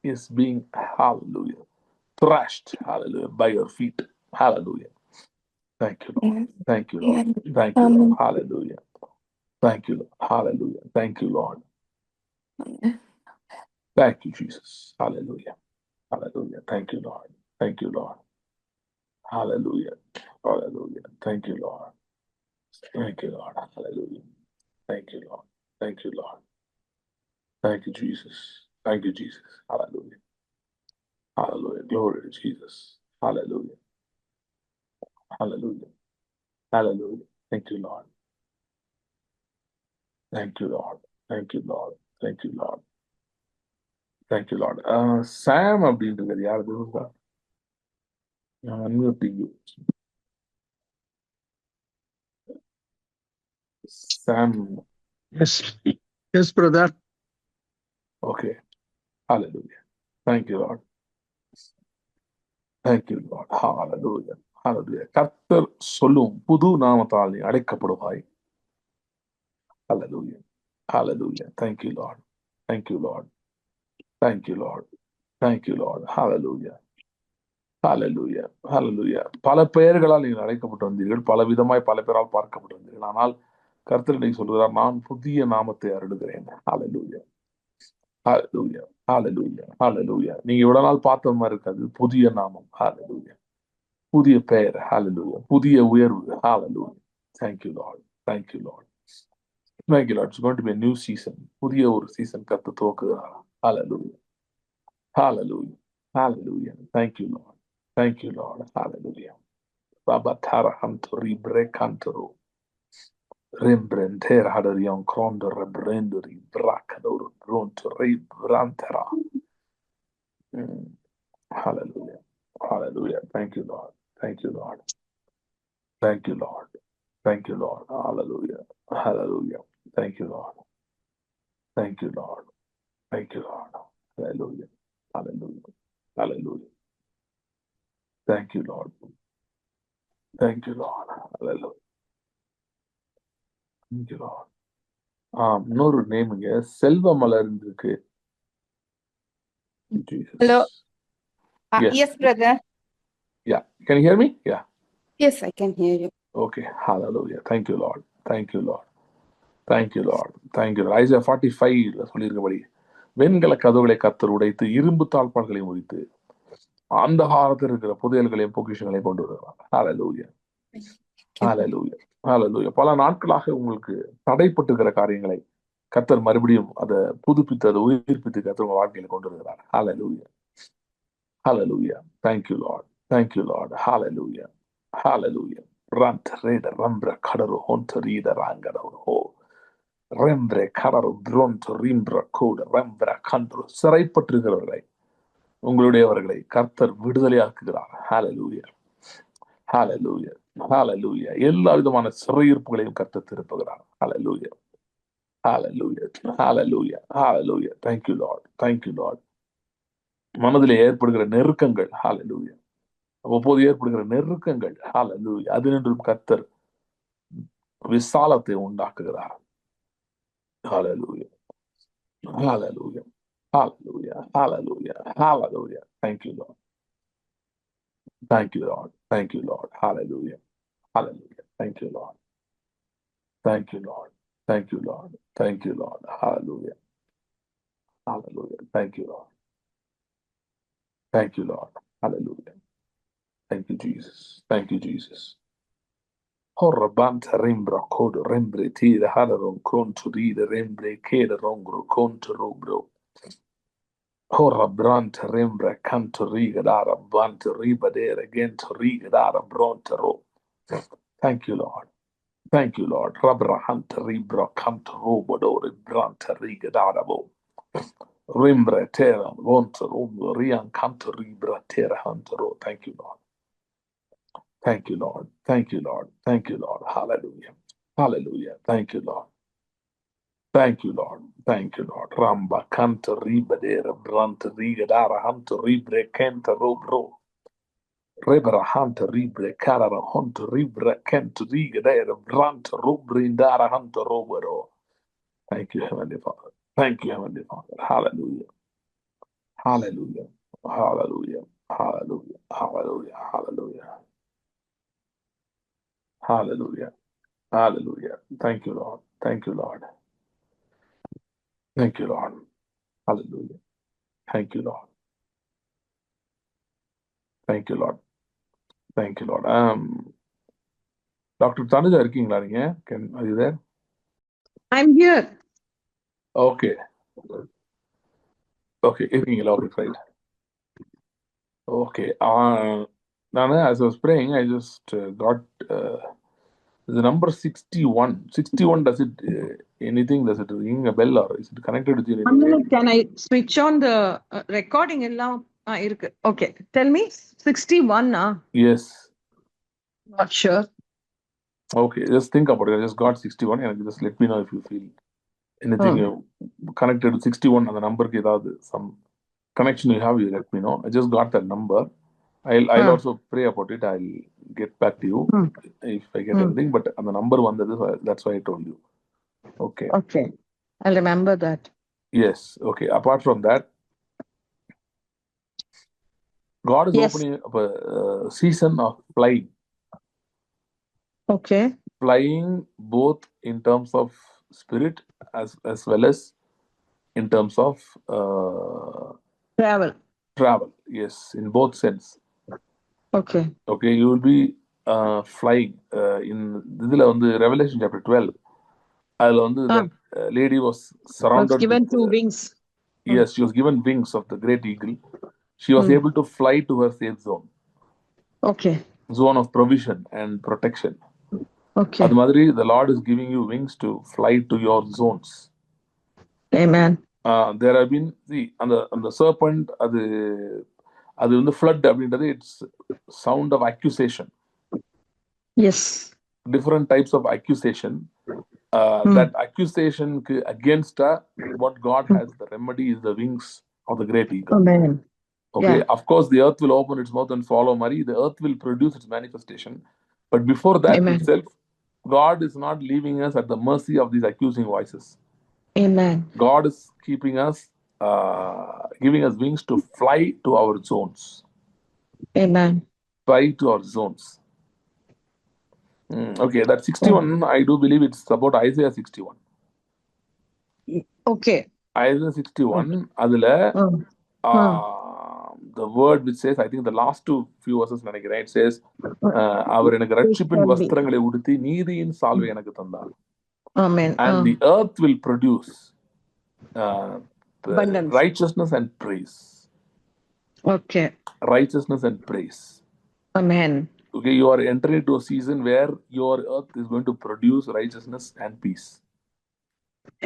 is being, hallelujah, thrashed, hallelujah, by your feet. Hallelujah. Thank you, Lord. Thank you, Lord. Thank you, Lord. Hallelujah. Thank you, Lord. Hallelujah. Thank you, Lord. Thank you, Jesus. Hallelujah. Hallelujah. Thank you, Lord. Thank you, Lord. Hallelujah. Hallelujah. Thank you, Lord. Thank you, Lord. Hallelujah. Thank you, Lord. Thank you, Lord. Thank you, Jesus. Thank you, Jesus. Hallelujah. Hallelujah. Glory to Jesus. Hallelujah. Hallelujah. Hallelujah. Thank you, Lord. Thank you, Lord. Thank you, Lord. Thank you, Lord. Thank you, Lord. Sam அப்படின்றது யார் தெரியுங்களா? நான் unmuting you. Sam. Yes, yes, brother. Okay. Hallelujah. Thank you, Lord. Thank you, Lord. Hallelujah. Hallelujah. கர்த்தர் சொல்லும் புது நாமத்தால் நீ அழைக்கப்படுவாய். Hallelujah. Hallelujah. Thank you, Lord. Thank you, Lord. Thank you, Lord. Thank you, Lord. Hallelujah. Hallelujah. Hallelujah. பல பெயர்களால் நீங்கள் அழைக்கப்பட்டு வந்தீர்கள். பல விதமாய் பல பேரால் பார்க்கப்பட்டு வந்தீர்கள். ஆனால் கர்த்தர் இன்னைக்கு சொல்கிறார், நான் புதிய நாமத்தை அருளுகிறேன். Hallelujah. Hallelujah. Hallelujah. Hallelujah. நீங்க இவ்வளவு நாள் பார்த்த மாதிரி இருக்காது. புதிய நாமம். Hallelujah. புதிய பெயர். Hallelujah. புதிய உயர்வு. Hallelujah. Thank you, Lord. Thank you, Lord. Thank you, Lord. It's going to be a new season. புதிய ஒரு சீசன் கர்த்தர் துவக்குகிறார். Hallelujah. Hallelujah. Hallelujah. Thank you, Lord. Thank you, Lord. Hallelujah. Babatara Hantori Brekantoro. Rembrandter Hadarion Krondo Rebrendori Brakador Brontori Brantera. Hallelujah. Hallelujah. Thank you, Lord. Thank you, Lord. Thank you, Lord. Thank you, Lord. Hallelujah. Hallelujah. Thank you, Lord. Thank you, Lord. Thank you, Lord. Hallelujah. Hallelujah. Hallelujah. Thank you, Lord. Thank you, Lord. Hallelujah. Thank you, Lord. இன்னொரு நேமுங்க செல்வ மலர் இருக்கு. Jesus. Hello. Yes. Yes, brother. Yeah. Can you hear me? Yeah. Yes, I can hear you. Okay. Hallelujah. Thank you, Lord. Thank you, Lord. Thank you, Lord. Thank you. Isaiah 45 சொல்லியிருக்கபடி வெண்கல கதவுகளை கர்த்தர் உடைத்து இரும்பு தாழ்பாள்களை முறித்து அந்தகாரத்தில் இருக்கிற புதையல்களையும் பொக்கிஷங்களையும் கொண்டு வருவார். Hallelujah. Hallelujah. Hallelujah. பல நாட்களாக உங்களுக்கு தடைப்பட்டிருக்கிற காரியங்களை கர்த்தர் மறுபடியும் அதை புதுப்பித்து அதை உயிர்ப்பித்து கர்த்தர் உங்க வாழ்க்கையில கொண்டு வருகிறார். Hallelujah. Hallelujah. Thank you, Lord. Thank you, Lord. Hallelujah. Hallelujah. Rant reda rambra kadaro honto rida rangada ho. Rembre kadaro bronto rimbra code rembra kandro சிறைப்பட்டிருக்கிறவர்களை உங்களுடையவர்களை கர்த்தர் விடுதலையாக்குகிறார். Hallelujah. Hallelujah. Hallelujah. எல்லா விதமான சிறையிருப்புகளையும் கர்த்தர் திருப்புகிறார். Hallelujah. Hallelujah. Hallelujah. Hallelujah. Thank you, Lord. Thank you, Lord. மனதிலே ஏற்படுகிற நெருக்கங்கள். Hallelujah. அவ்வப்போது ஏற்படுகிற நெருக்கங்கள். Hallelujah. அதினின்றும் கர்த்தர் விசாலத்தை உண்டாக்குகிறார். Hallelujah. Hallelujah. Hallelujah. Hallelujah. Hallelujah. Thank you, Lord. Thank you, Lord. Thank you, Lord. Hallelujah. Hallelujah. Thank you, Lord. Thank you, Lord. Thank you, Lord. Thank you, Lord. Hallelujah. Hallelujah. Thank you, Lord. Thank you, Lord. Hallelujah. Thank you, Jesus. Thank you, Jesus. Horrabanta rimbra code rembre tira halaron conto ride rembre keda rongro conto robro. Horrabranta rembra canto riga dara banta riba dere gento riga dara bronta ro. Thank you, Lord. Thank you, Lord. Rabra hanta ribra canto robo dore branta riga dara bo. Rimbra terra vonta robo rian canto ribra terra hanta ro. Thank you, Lord. Thank you, Lord. Thank you, Lord. Thank you, Lord. Hallelujah. Hallelujah. Thank you, Lord. Thank you, Lord. Thank you, Lord. Ramba canta riba dera branta riga dara hanta ribre kenta robro. Rebra hanta ribre carara hanta ribre kenta riga dera branta rubri dara hanta robro. Thank you, Heavenly Father. Thank you, Heavenly Father. Hallelujah. Hallelujah. Hallelujah. Hallelujah. Hallelujah. Hallelujah. Hallelujah. Hallelujah. Thank you, Lord. Thank you, Lord. Thank you, Lord. Hallelujah. Thank you, Lord. Thank you, Lord. Thank you, Lord. Dr. Tanuja இருக்கீங்களா நீங்க? Are you there? I'm here. Okay. Okay, இருக்கீங்களா? Okay, fine. Okay. As I was praying, I just got the number 61. 61, does it anything? Does it ring a bell or is it connected with you in any way? Can I switch on the recording? Irukku. Okay, tell me. 61. Yes. Not sure. Okay, just think about it. I just got 61 and just let me know if you feel anything connected to 61 and the number some connection you have, you let me know. I just got that number. I'll also pray about it. I'll get back to you if I get anything. But on the number one, that's why I told you. Okay. Okay, I'll remember that. Yes. Okay. Apart from that, God is Yes. opening up a season of flying. Okay. Flying both in terms of spirit as well as in terms of Travel. Yes, in both sense. Okay. Okay, you will be flying in Revelation chapter 12. That lady was surrounded Was given with 2 wings. Yes, she was given wings of the great eagle. She was able to fly to her safe zone. Okay. Zone of provision and protection. Okay. Adu madri, the Lord is giving you wings to fly to your zones. Amen. There have been on the serpent அது flood அப்படின்றது it's sound of accusation. Yes. Different types of accusation. That accusation against what God has, the remedy is the wings of the great eagle. Amen. Okay, Yeah. of course the earth will open its mouth and follow Mary. The earth will produce its manifestation. But before that Amen. itself, God is not leaving us at the mercy of these accusing voices. Amen. God is keeping us, giving us wings to fly to our zones. Amen. Fly to our zones. Okay, that 61, I do believe it's about Isaiah 61. Okay. Isaiah 61, adula the word which says, I think the last few verses, it says, அவர் எனக்கு ரட்சிப்பின் வஸ்திரங்களை உடுத்தி நீதியின் சால்வை எனக்கு தந்தார். Amen. And the earth will produce Abundance. righteousness and praise. Okay. Righteousness and praise. Amen. Okay, you are entering into a season where your earth is going to produce righteousness and peace.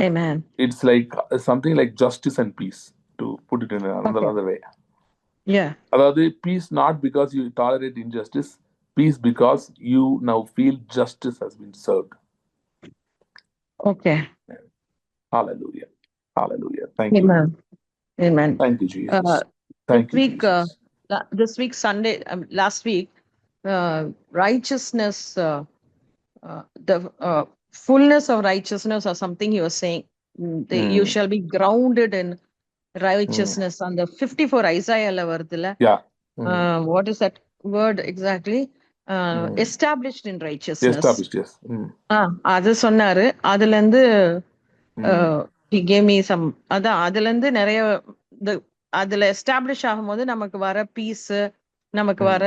Amen. It's like something like justice and peace, to put it in another way. Yeah. Adhaadu, peace not because you tolerate injustice, peace because you now feel justice has been served. Okay. Hallelujah. Hallelujah. Thank you. Amen. Amen. Thank you, Jesus. Thank you, Jesus. This week, Sunday, last week, righteousness, the fullness of righteousness or something he was saying. You Mm. shall be grounded in righteousness. அந்த 54 ஐசாயால வருதுல, Yeah. Mm. what is that word exactly? Mm. Established in righteousness. Established, yes. Mm. அது சொன்னாரு. அதுல இருந்து Mm. he gave me some, அதான் அதுல இருந்து நிறைய அதுல எஸ்டாப்ளிஷ் ஆகும்போது நமக்கு வர பீஸ், நமக்கு Mm. வர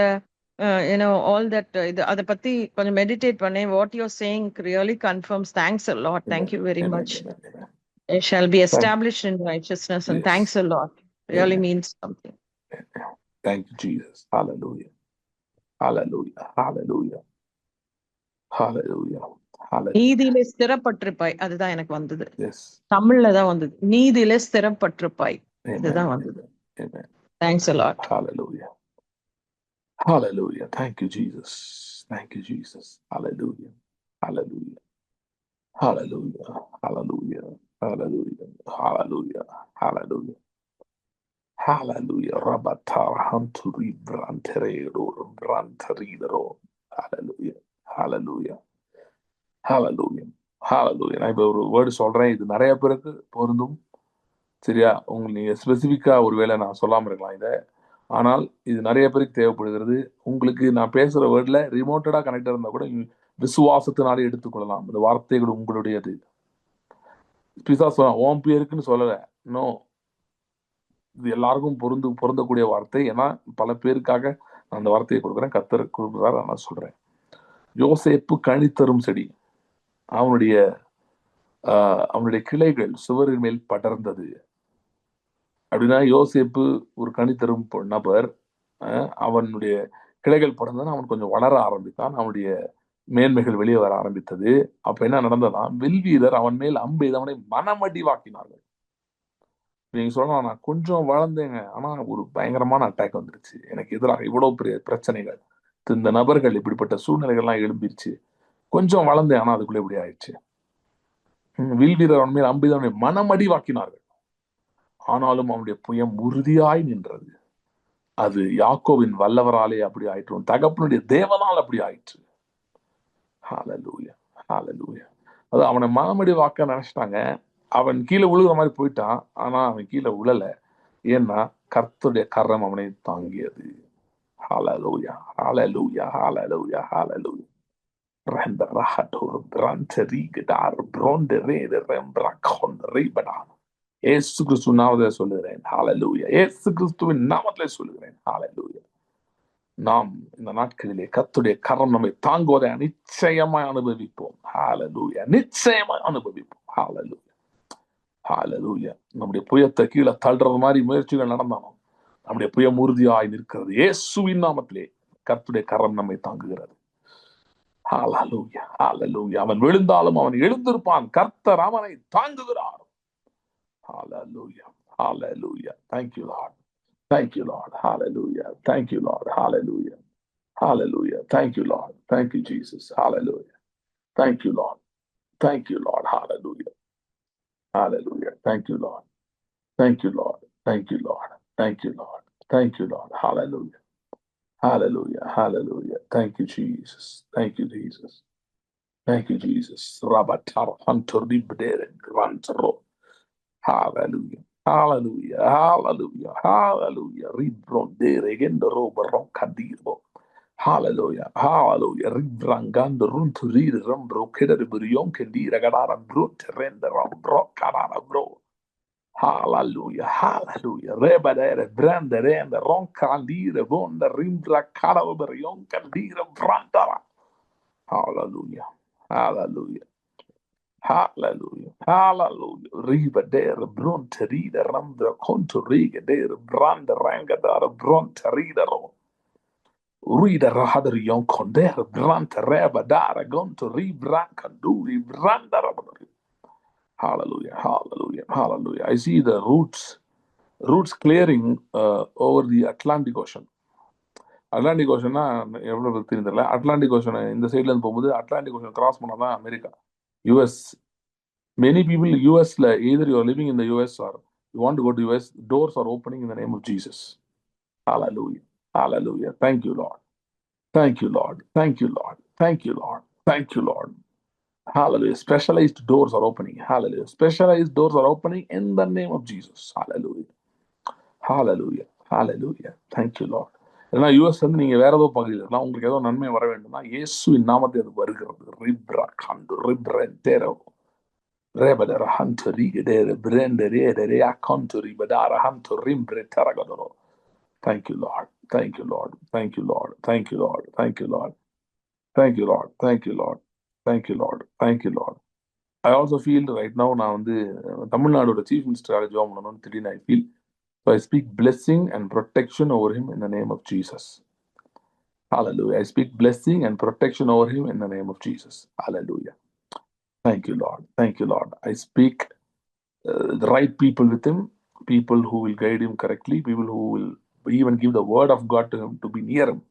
all that, இது அதை பத்தி கொஞ்சம் மெடிடேட் பண்ணேன். What you saying really confirms. Thanks a lot. Thank Amen. you very Amen. much. Amen. Amen. It shall be Thank established in righteousness, and Yes. thanks a lot. Really Amen. means something. Thank you, Jesus. Hallelujah. Hallelujah. Hallelujah. Hallelujah. Hallelujah. நீதியிலே ஸ்திரப்பட்டிருப்பாய், அதுதான் எனக்கு வந்தது. Yes. தமிழ்ல தான் வந்தது. நீதியிலே ஸ்திரப்பட்டிருப்பாய், Amen. இதுதான் வந்தது. Amen. Amen. Thanks a lot. Hallelujah. Hallelujah. Thank you, Jesus. Thank you, Jesus. Hallelujah. Hallelujah. Hallelujah. Hallelujah. Hallelujah. Hallelujah. Hallelujah. Hallelujah. Rabatara hanturi branterero branteridero. Hallelujah. Hallelujah. Hallelujah. Hallelujah. நான் இப்போ ஒரு word சொல்றேன், இது நிறைய பேருக்கு பொருந்தும். சரியா? உங்களுக்கு நீங்க ஸ்பெசிஃபிக்கா ஒருவேளை நான் சொல்லாம இருக்கலாம் இதை, ஆனால் இது நிறைய பேருக்கு தேவைப்படுகிறது. உங்களுக்கு நான் பேசுற வேர்ட்ல ரிமோட்டடா கனெக்டா இருந்தா கூட விசுவாசத்தினாலே எடுத்துக்கொள்ளலாம். இந்த வார்த்தைகள் உங்களுடையது. பிசா சொல்ல ஓம் பேருக்குன்னு சொல்லல. நோ, இது எல்லாருக்கும் பொருந்தக்கூடிய வார்த்தை. ஏன்னா பல பேருக்காக நான் அந்த வார்த்தையை கொடுக்குறேன். கர்த்தர் கொடுக்குறாரு, நான் சொல்றேன். யோசேப்பு கனித்தரும் செடி, அவனுடைய கிளைகள் சுவரின் மேல் படர்ந்தது. அப்படின்னா யோசேப்பு ஒரு கனித்தரும் நபர். அவனுடைய கிளைகள் படர்ந்ததுன்னா அவன் கொஞ்சம் வளர ஆரம்பித்தான். அவனுடைய மேன்மைகள் வெளியே வர ஆரம்பித்தது. அப்ப என்ன நடந்ததா, வில்வீரர் அவன் மேல் அம்பு அவனை மனமடிவாக்கினார்கள். நீங்க சொல்லலாம், நான் கொஞ்சம் வளர்ந்தேங்க, ஆனா ஒரு பயங்கரமான அட்டாக் வந்துருச்சு, எனக்கு எதிராக இவ்வளவு பெரிய பிரச்சனைகள், இந்த நபர்கள் இப்படிப்பட்ட சூழ்நிலைகள்லாம் எழும்பிருச்சு. கொஞ்சம் வளர்ந்தேன், ஆனா அதுக்குள்ள இப்படி ஆயிடுச்சு. வில்வீரர் அவன் மேல் அம்பு அவனை மனமடிவாக்கினார்கள். ஆனாலும் அவனுடைய புயம் உறுதியாய் நின்றது. அது யாக்கோவின் வல்லவராலே அப்படி ஆயிற்று, தகப்பனுடைய தேவனால் அப்படி ஆயிற்று. ஹல்லேலூயா. ஹல்லேலூயா. அது அவனை மனமடி வாக்க நினைச்சிட்டாங்க. அவன் கீழே விழுகிற மாதிரி போயிட்டான், ஆனா அவன் கீழே விழல. ஏன்னா கர்த்தருடைய கரம் அவனை தாங்கியது. ஹல்லேலூயா. ஹல்லேலூயா. ஹல்லேலூயா. ஹல்லேலூயா. ரந்த ரஹடோர் பிரண்டரிகடார் பிரொண்டரே ரெம்ப்ரகொண்டரிபடா. இயேசு கிறிஸ்துவின் நாமத்தில் சொல்லுகிறேன். ஹல்லேலூயா. இயேசு கிறிஸ்துவின் நாமத்தில் சொல்லுகிறேன். ஹல்லேலூயா. நாம் இந்த நாட்களிலே கர்த்தருடைய கரம் நம்மை தாங்குவதை நிச்சயமாய் அனுபவிப்போம். ஹல்லேலூயா. நிச்சயமாய் அனுபவிப்போம். ஹல்லேலூயா. ஹல்லேலூயா. நம்முடைய புயத்தை கீழே தள்ளுறது மாதிரி முயற்சிகள் நடந்தாலும் நம்முடைய புயம் உறுதியாய் நிற்கிறது. இயேசுவின் நாமத்திலே கர்த்தருடைய கரம் நம்மை தாங்குகிறது. ஹல்லேலூயா. ஹல்லேலூயா. அவன் விழுந்தாலும் அவன் எழுந்திருப்பான், கர்த்தர் அவனை தாங்குகிறார். ஹல்லேலூயா. ஹல்லேலூயா. Thank you, Lord. Thank you, Lord. Hallelujah. Thank you, Lord. Hallelujah. Hallelujah. Thank you, Lord. Thank you, Jesus. Hallelujah. Thank you, Lord. Thank you, Lord. Hallelujah. Hallelujah. Thank you, Lord. Thank you, Lord. Thank you, Lord. Thank you, Lord. Thank you, Lord. Hallelujah. Hallelujah. Hallelujah. Thank you, Jesus. Thank you, Jesus. Thank you, Jesus. Rabatar Hunter Libdere Grantro. Hallelujah. Hallelujah. Hallelujah. Hallelujah. Ribrondere Gendero Baroncadiro. Hallelujah. Hallelujah. Ribrangando Runturir Rambro Kedaburion Kendira Gadara Brut Render Bro Kadara Bro. Hallelujah. Hallelujah. Rebadere Brandere and the Roncandira Bonda Rimbra Kadaburion Candira Brandara. Hallelujah. Hallelujah. Hallelujah. Hallelujah. Riba der bronterida randa contoriga der branda ranga dar bronterida ro. Rida rahadar yon conder branta reba dara gonto ribranca duri branda rabari. Hallelujah. Hallelujah. Hallelujah. I see the roots clearing over the Atlantic Ocean. Atlantic ஓஷன்னா எவ்வளவு தெரியுதுல்ல, Atlantic ocean இந்த சைட்ல இருந்து போகும்போது Atlantic ocean cross பண்ணாதான் America, US. Many people US, either you are living in the US or you want to go to US, doors are opening in the name of Jesus. Hallelujah. Hallelujah. Thank you, Lord. Thank you, Lord. Thank you, Lord. Thank you, Lord. Thank you, Lord. Hallelujah. Specialized doors are opening. Hallelujah. Specialized doors are opening in the name of Jesus. Hallelujah. Hallelujah. Hallelujah. Thank you, Lord. ஏன்னா US வந்து நீங்க வேற ஏதோ பகுதியில் இருக்கலாம், உங்களுக்கு ஏதோ நன்மை வர வேண்டும்னா இயேசுவின் நாமத்தை அது வருகிறது. ரிப்ரா கண்டு ரிப்ரன் தேரோ ரேபடர ஹண்டரி டேர பிரண்டரே டரே அக்கண்டரி படார ஹண்டரி ரிம்ப்ரே தரகதரோ. Thank you, Lord. Thank you, Lord. Thank you, Lord. Thank you, Lord. Thank you, Lord. Thank you, Lord. Thank you, Lord. Thank you, Lord. Thank you, Lord. I also feel right now நான் வந்து தமிழ்நாடோட chief மினிஸ்டராக job பண்ணணும்னு திடீர்னு I feel. So I speak blessing and protection over him in the name of Jesus. Hallelujah. I speak blessing and protection over him in the name of Jesus. Hallelujah. Thank you, Lord. Thank you, Lord. I speak the right people with him, people who will guide him correctly, people who will even give the word of God to him to be near him.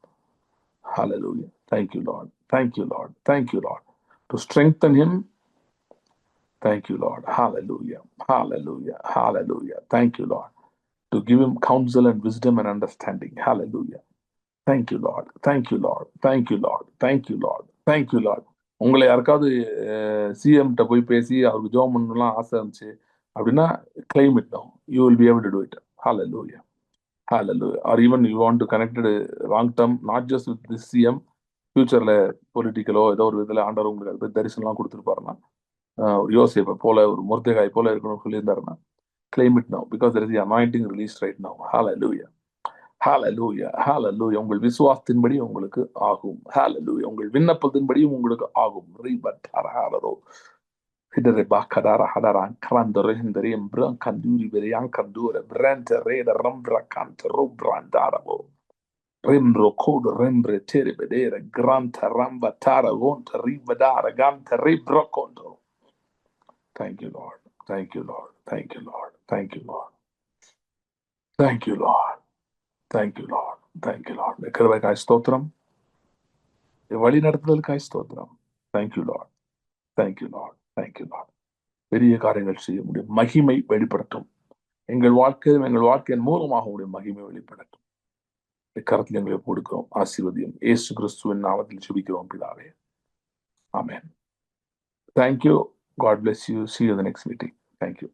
Hallelujah. Thank you, Lord. Thank you, Lord. Thank you, Lord. To strengthen him. Thank you, Lord. Hallelujah. Hallelujah. Hallelujah. Thank you, Lord. To give him counsel and wisdom and understanding. Hallelujah. Thank you, Lord. Thank you, Lord. Thank you, Lord. Thank you, Lord. Thank you, Lord. உங்களை யாருக்காவது சிஎம்கிட்ட போய் பேசி அவருக்கு ஜோம் பண்ணலாம் ஆசை இருந்துச்சு அப்படின்னா claim it now. You will be able to do it. Hallelujah. Hallelujah. Or even you want to connect it long term, not just with this CM, ஃபியூச்சர்ல பொலிட்டிக்கலோ ஏதோ ஒரு இதில் ஆண்டவர் உங்களுக்கு தரிசனம்லாம் கொடுத்துருப்பாருன்னா ஒரு யோசேப்பை போல ஒரு முருத்தைகாய் போல இருக்கணும்னு சொல்லியிருந்தாருன்னா claim it now because there is the anointing released right now. Hallelujah. Hallelujah. Hallelujah. உங்கள் விசுவாசத்தின்படி உங்களுக்கு ஆகும். Hallelujah. உங்கள் விண்ணப்பத்தின்படியும் உங்களுக்கு ஆகும். ரிபத்தரஹாரோ ஹிடரே பாக்கடார ஹடரான் கரந்தரே ஹிந்தரேம் பிரன் கந்தூரி பெரியான் கந்தூர பிரண்ட் ரேட ரம்பிர கந்தரோ பிராண்டாரவோ ரிம்ரோ கோடு ரிம்bre தெரிபெடேர கிராந்த ரம்பத்தார ஓந்த ரிபடார காந்த ரிப்ரோ கோண்டோ. Thank you, Lord. Thank you, Lord. Thank you, Lord. Thank you, Lord. Thank you, Lord. Thank you, Lord. Thank you, Lord. கிருபைக்காய் ஸ்தோத்திரம். வழி நடத்துதலுக்காய் ஸ்தோத்திரம். Thank you, Lord. Thank you, Lord. Thank you, Lord. பெரிய காரியங்கள் செய்ய முடியும். மகிமை வெளிப்படட்டும். எங்கள் வாழ்க்கையின் மூலமாக உடைய மகிமை வெளிப்படட்டும். கரத்தில் எங்களை கொடுக்கிறோம். ஆசீர்வதியும். இயேசு கிறிஸ்துவின் நாமத்தில் ஜெபிக்கிறோம் பிதாவே. Amen. Thank you. God bless you. See you in the next meeting. Thank you.